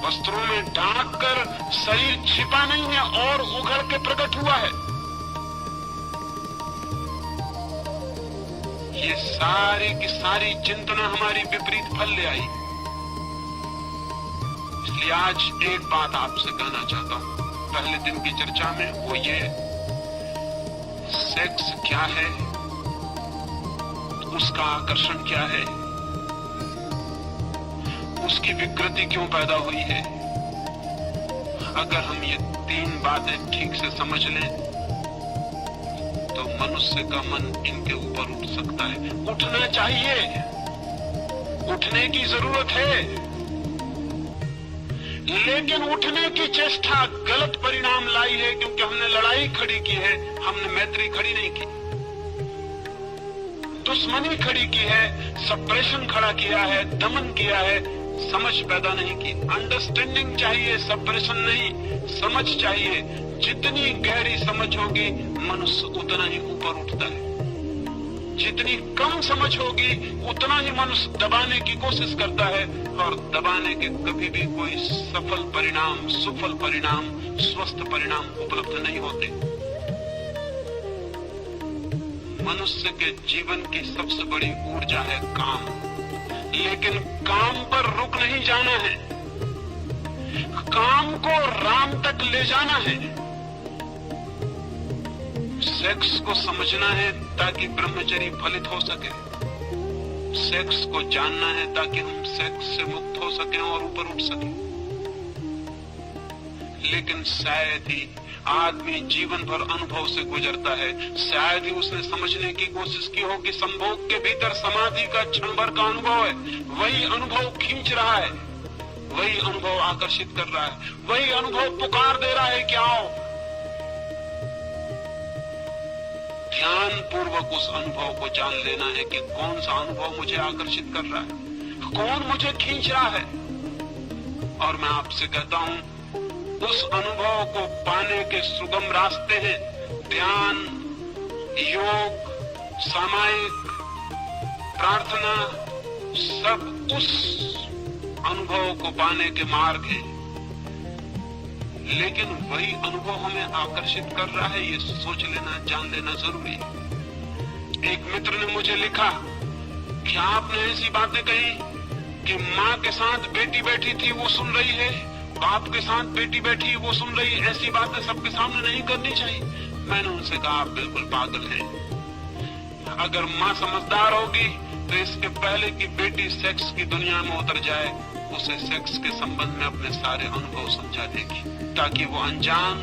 वस्त्रों में ढांक कर शरीर छिपा नहीं है और उघड़ के प्रकट हुआ है। ये सारी की सारी चिंतना हमारी विपरीत फल ले आई। इसलिए आज एक बात आपसे कहना चाहता हूं पहले दिन की चर्चा में, वो ये, सेक्स क्या है, उसका आकर्षण क्या है, उसकी विकृति क्यों पैदा हुई है। अगर हम ये तीन बातें ठीक से समझ लें तो मनुष्य का मन इनके ऊपर उठ सकता है। उठना चाहिए, उठने की जरूरत है, लेकिन उठने की चेष्टा गलत परिणाम लाई है, क्योंकि हमने लड़ाई खड़ी की है, हमने मैत्री खड़ी नहीं की, दुश्मनी खड़ी की है, सप्रेशन खड़ा किया है, दमन किया है, समझ पैदा नहीं की। अंडरस्टैंडिंग चाहिए, सप्रेशन नहीं, समझ चाहिए। जितनी गहरी समझ होगी मनुष्य उतना ही ऊपर उठता है, जितनी कम समझ होगी उतना ही मनुष्य दबाने की कोशिश करता है, और दबाने के कभी भी कोई सफल परिणाम, सुफल परिणाम, स्वस्थ परिणाम उपलब्ध नहीं होते। मनुष्य के जीवन की सबसे बड़ी ऊर्जा है काम, लेकिन काम पर रुक नहीं जाना है, काम को राम तक ले जाना है। सेक्स को समझना है ताकि ब्रह्मचर्य फलित हो सके, सेक्स को जानना है ताकि हम सेक्स से मुक्त हो सकें और ऊपर उठ सकें। लेकिन शायद ही आदमी जीवन भर अनुभव से गुजरता है, शायद ही उसने समझने की कोशिश की हो कि संभोग के भीतर समाधि का क्षण भर का अनुभव है, वही अनुभव खींच रहा है, वही अनुभव आकर्षित कर रहा है, वही अनुभव पुकार दे रहा है कि आओ। ध्यान पूर्वक उस अनुभव को जान लेना है कि कौन सा अनुभव मुझे आकर्षित कर रहा है, कौन मुझे खींच रहा है। और मैं आपसे कहता हूं, उस अनुभव को पाने के सुगम रास्ते हैं ध्यान, योग, सामायिक, प्रार्थना, सब उस अनुभव को पाने के मार्ग हैं। लेकिन वही अनुभव हमें आकर्षित कर रहा है, ये सोच लेना, जान लेना जरूरी है। एक मित्र ने मुझे लिखा कि आपने ऐसी बातें कही कि माँ के साथ बेटी बैठी थी वो सुन रही है, बाप के साथ बेटी बैठी वो सुन रही है, ऐसी बातें सबके सामने नहीं करनी चाहिए। मैंने उनसे कहा आप बिल्कुल पागल हैं। अगर माँ समझदार होगी तो इसके पहले कि बेटी सेक्स की दुनिया में उतर जाए, उसे सेक्स के संबंध में अपने सारे अनुभव समझा देगी, ताकि वो अनजान,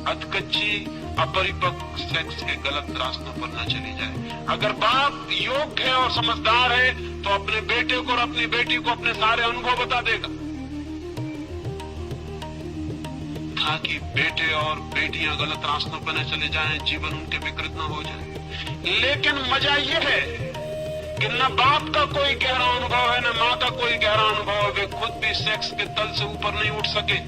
अधकच्ची, अपरिपक्व सेक्स के गलत रास्तों पर न चली जाए। अगर बाप योग्य है और समझदार है तो अपने बेटे को और अपनी बेटी को अपने सारे अनुभव बता देगा, ताकि बेटे और बेटियां गलत रास्तों पर न चले जाएं, जीवन उनके विकृत न हो जाए। लेकिन मजा यह है कि न बाप का कोई गहरा अनुभव है, न माँ का कोई गहरा अनुभव है, वे खुद भी सेक्स के तल से ऊपर नहीं उठ सके,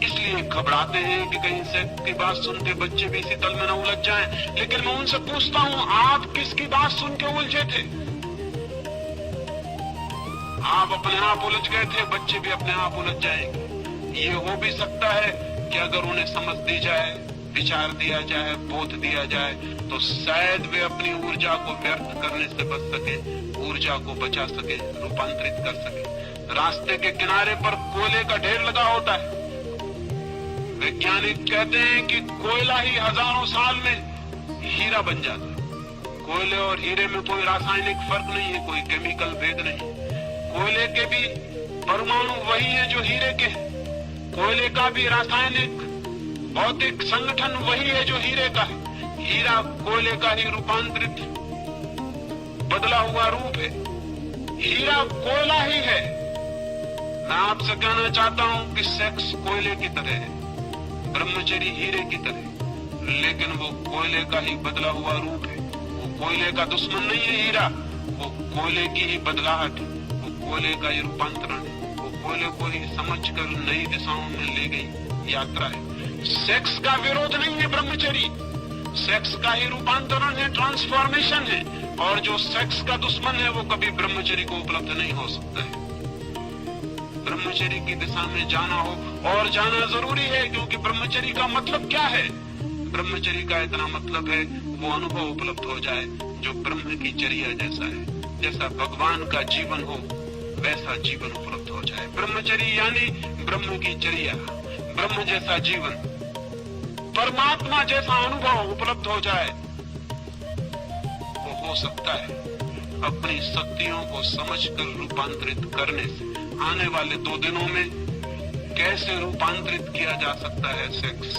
इसलिए घबराते हैं कि कहीं सेक्स की बात सुन के बच्चे भी इसी तल में न उलझ जाएं। लेकिन मैं उनसे पूछता हूं, आप किसकी बात सुन के उलझे थे? आप अपने आप उलझ गए थे, बच्चे भी अपने आप उलझ जाएंगे। ये हो भी सकता है कि अगर उन्हें समझ दी जाए, विचार दिया जाए, बोध दिया जाए, तो शायद वे अपनी ऊर्जा को व्यर्थ करने से बच सके, ऊर्जा को बचा सके, रूपांतरित कर सके। रास्ते के किनारे पर कोयले का ढेर लगा होता है। वैज्ञानिक कहते हैं कि कोयला ही हजारों साल में हीरा बन जाता है। कोयले और हीरे में कोई रासायनिक फर्क नहीं है, कोई केमिकल भेद नहीं। कोयले के भी परमाणु वही है जो हीरे के हैं, कोयले का भी रासायनिक भौतिक संगठन वही है जो हीरे का है। हीरा कोयले का ही रूपांतरित बदला हुआ रूप है, हीरा कोयला ही है। मैं आपसे कहना चाहता हूं कि सेक्स कोयले की तरह है, ब्रह्मचर्य हीरे की तरह, लेकिन वो कोयले का ही बदला हुआ रूप है। वो कोयले का दुश्मन नहीं है हीरा, वो कोयले की ही बदलाहट है, वो कोयले का ही रूपांतरण है, वो कोयले को ही समझकर नई दिशाओं में ले गई यात्रा है। सेक्स का विरोध नहीं है ब्रह्मचर्य, सेक्स का ही रूपांतरण है, ट्रांसफॉर्मेशन है। और जो सेक्स का दुश्मन है वो कभी ब्रह्मचर्य को उपलब्ध नहीं हो सकता है। ब्रह्मचर्य की दिशा में जाना हो, और जाना जरूरी है, क्योंकि ब्रह्मचर्य का मतलब क्या है? ब्रह्मचर्य का इतना मतलब है वो अनुभव उपलब्ध हो जाए जो ब्रह्म की चर्या जैसा है, जैसा भगवान का जीवन हो वैसा जीवन उपलब्ध हो जाए। ब्रह्मचर्य यानी ब्रह्म की चर्या, ब्रह्म जैसा जीवन, परमात्मा जैसा अनुभव उपलब्ध हो जाए। वो हो सकता है अपनी शक्तियों को समझकर रूपांतरित करने से, आने वाले 2 दिनों में कैसे रूपांतरित किया जा सकता है सेक्स,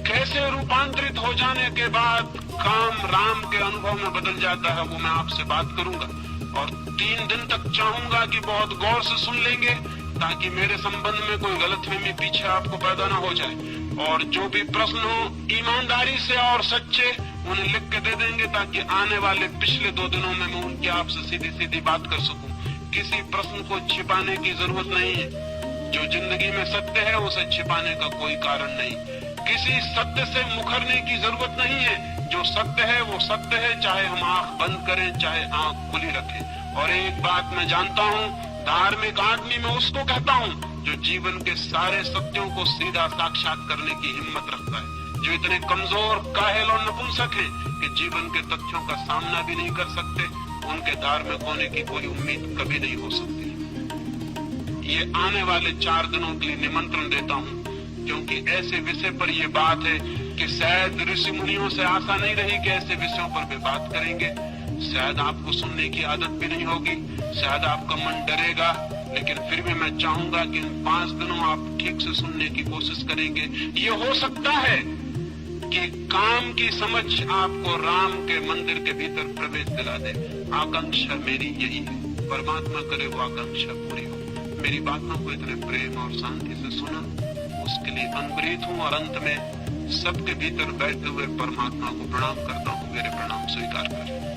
कैसे रूपांतरित हो जाने के बाद काम राम के अनुभव में बदल जाता है, वो मैं आपसे बात करूंगा। और 3 दिन तक चाहूंगा कि बहुत गौर से सुन लेंगे, ताकि मेरे संबंध में कोई गलतफहमी पीछे आपको पैदा ना हो जाए। और जो भी प्रश्न हो ईमानदारी से और सच्चे उन्हें लिख के दे देंगे, ताकि आने वाले पिछले 2 दिनों में मैं उनके आपसे सीधी सीधी बात कर सकूं। किसी प्रश्न को छिपाने की जरूरत नहीं है। जो जिंदगी में सत्य है उसे छिपाने का कोई कारण नहीं। किसी सत्य से मुखरने की जरूरत नहीं है। जो सत्य है वो सत्य है, चाहे हम आंख बंद करें चाहे आंख खुली रखें। और एक बात मैं जानता हूँ, धार्मिक आदमी मैं उसको कहता हूँ जो जीवन के सारे सत्यों को सीधा साक्षात करने की हिम्मत रखता है, जो इतने कमजोर, काहिल और नपुंसक हैं कि जीवन के तथ्यों का सामना भी नहीं कर सकते। उनके धार्मिक होने की कोई उम्मीद कभी नहीं हो सकती। ये आने वाले 4 दिनों के लिए निमंत्रण देता हूँ, क्योंकि ऐसे विषय पर ये बात है कि शायद ऋषि मुनियों से आशा नहीं रही कि ऐसे विषयों पर वे बात करेंगे। शायद आपको सुनने की आदत भी नहीं होगी, शायद आपका मन डरेगा, लेकिन फिर भी मैं चाहूंगा कि इन 5 दिनों आप ठीक से सुनने की कोशिश करेंगे। ये हो सकता है कि काम की समझ आपको राम के मंदिर के भीतर प्रवेश दिला दे। आकांक्षा मेरी यही है, परमात्मा करे वो आकांक्षा पूरी हो। मेरी बातों को इतने प्रेम और शांति से सुना, उसके लिए अनवरत हूँ। और अंत में सबके भीतर बैठे हुए परमात्मा को प्रणाम करता हूँ। मेरे प्रणाम स्वीकार करें।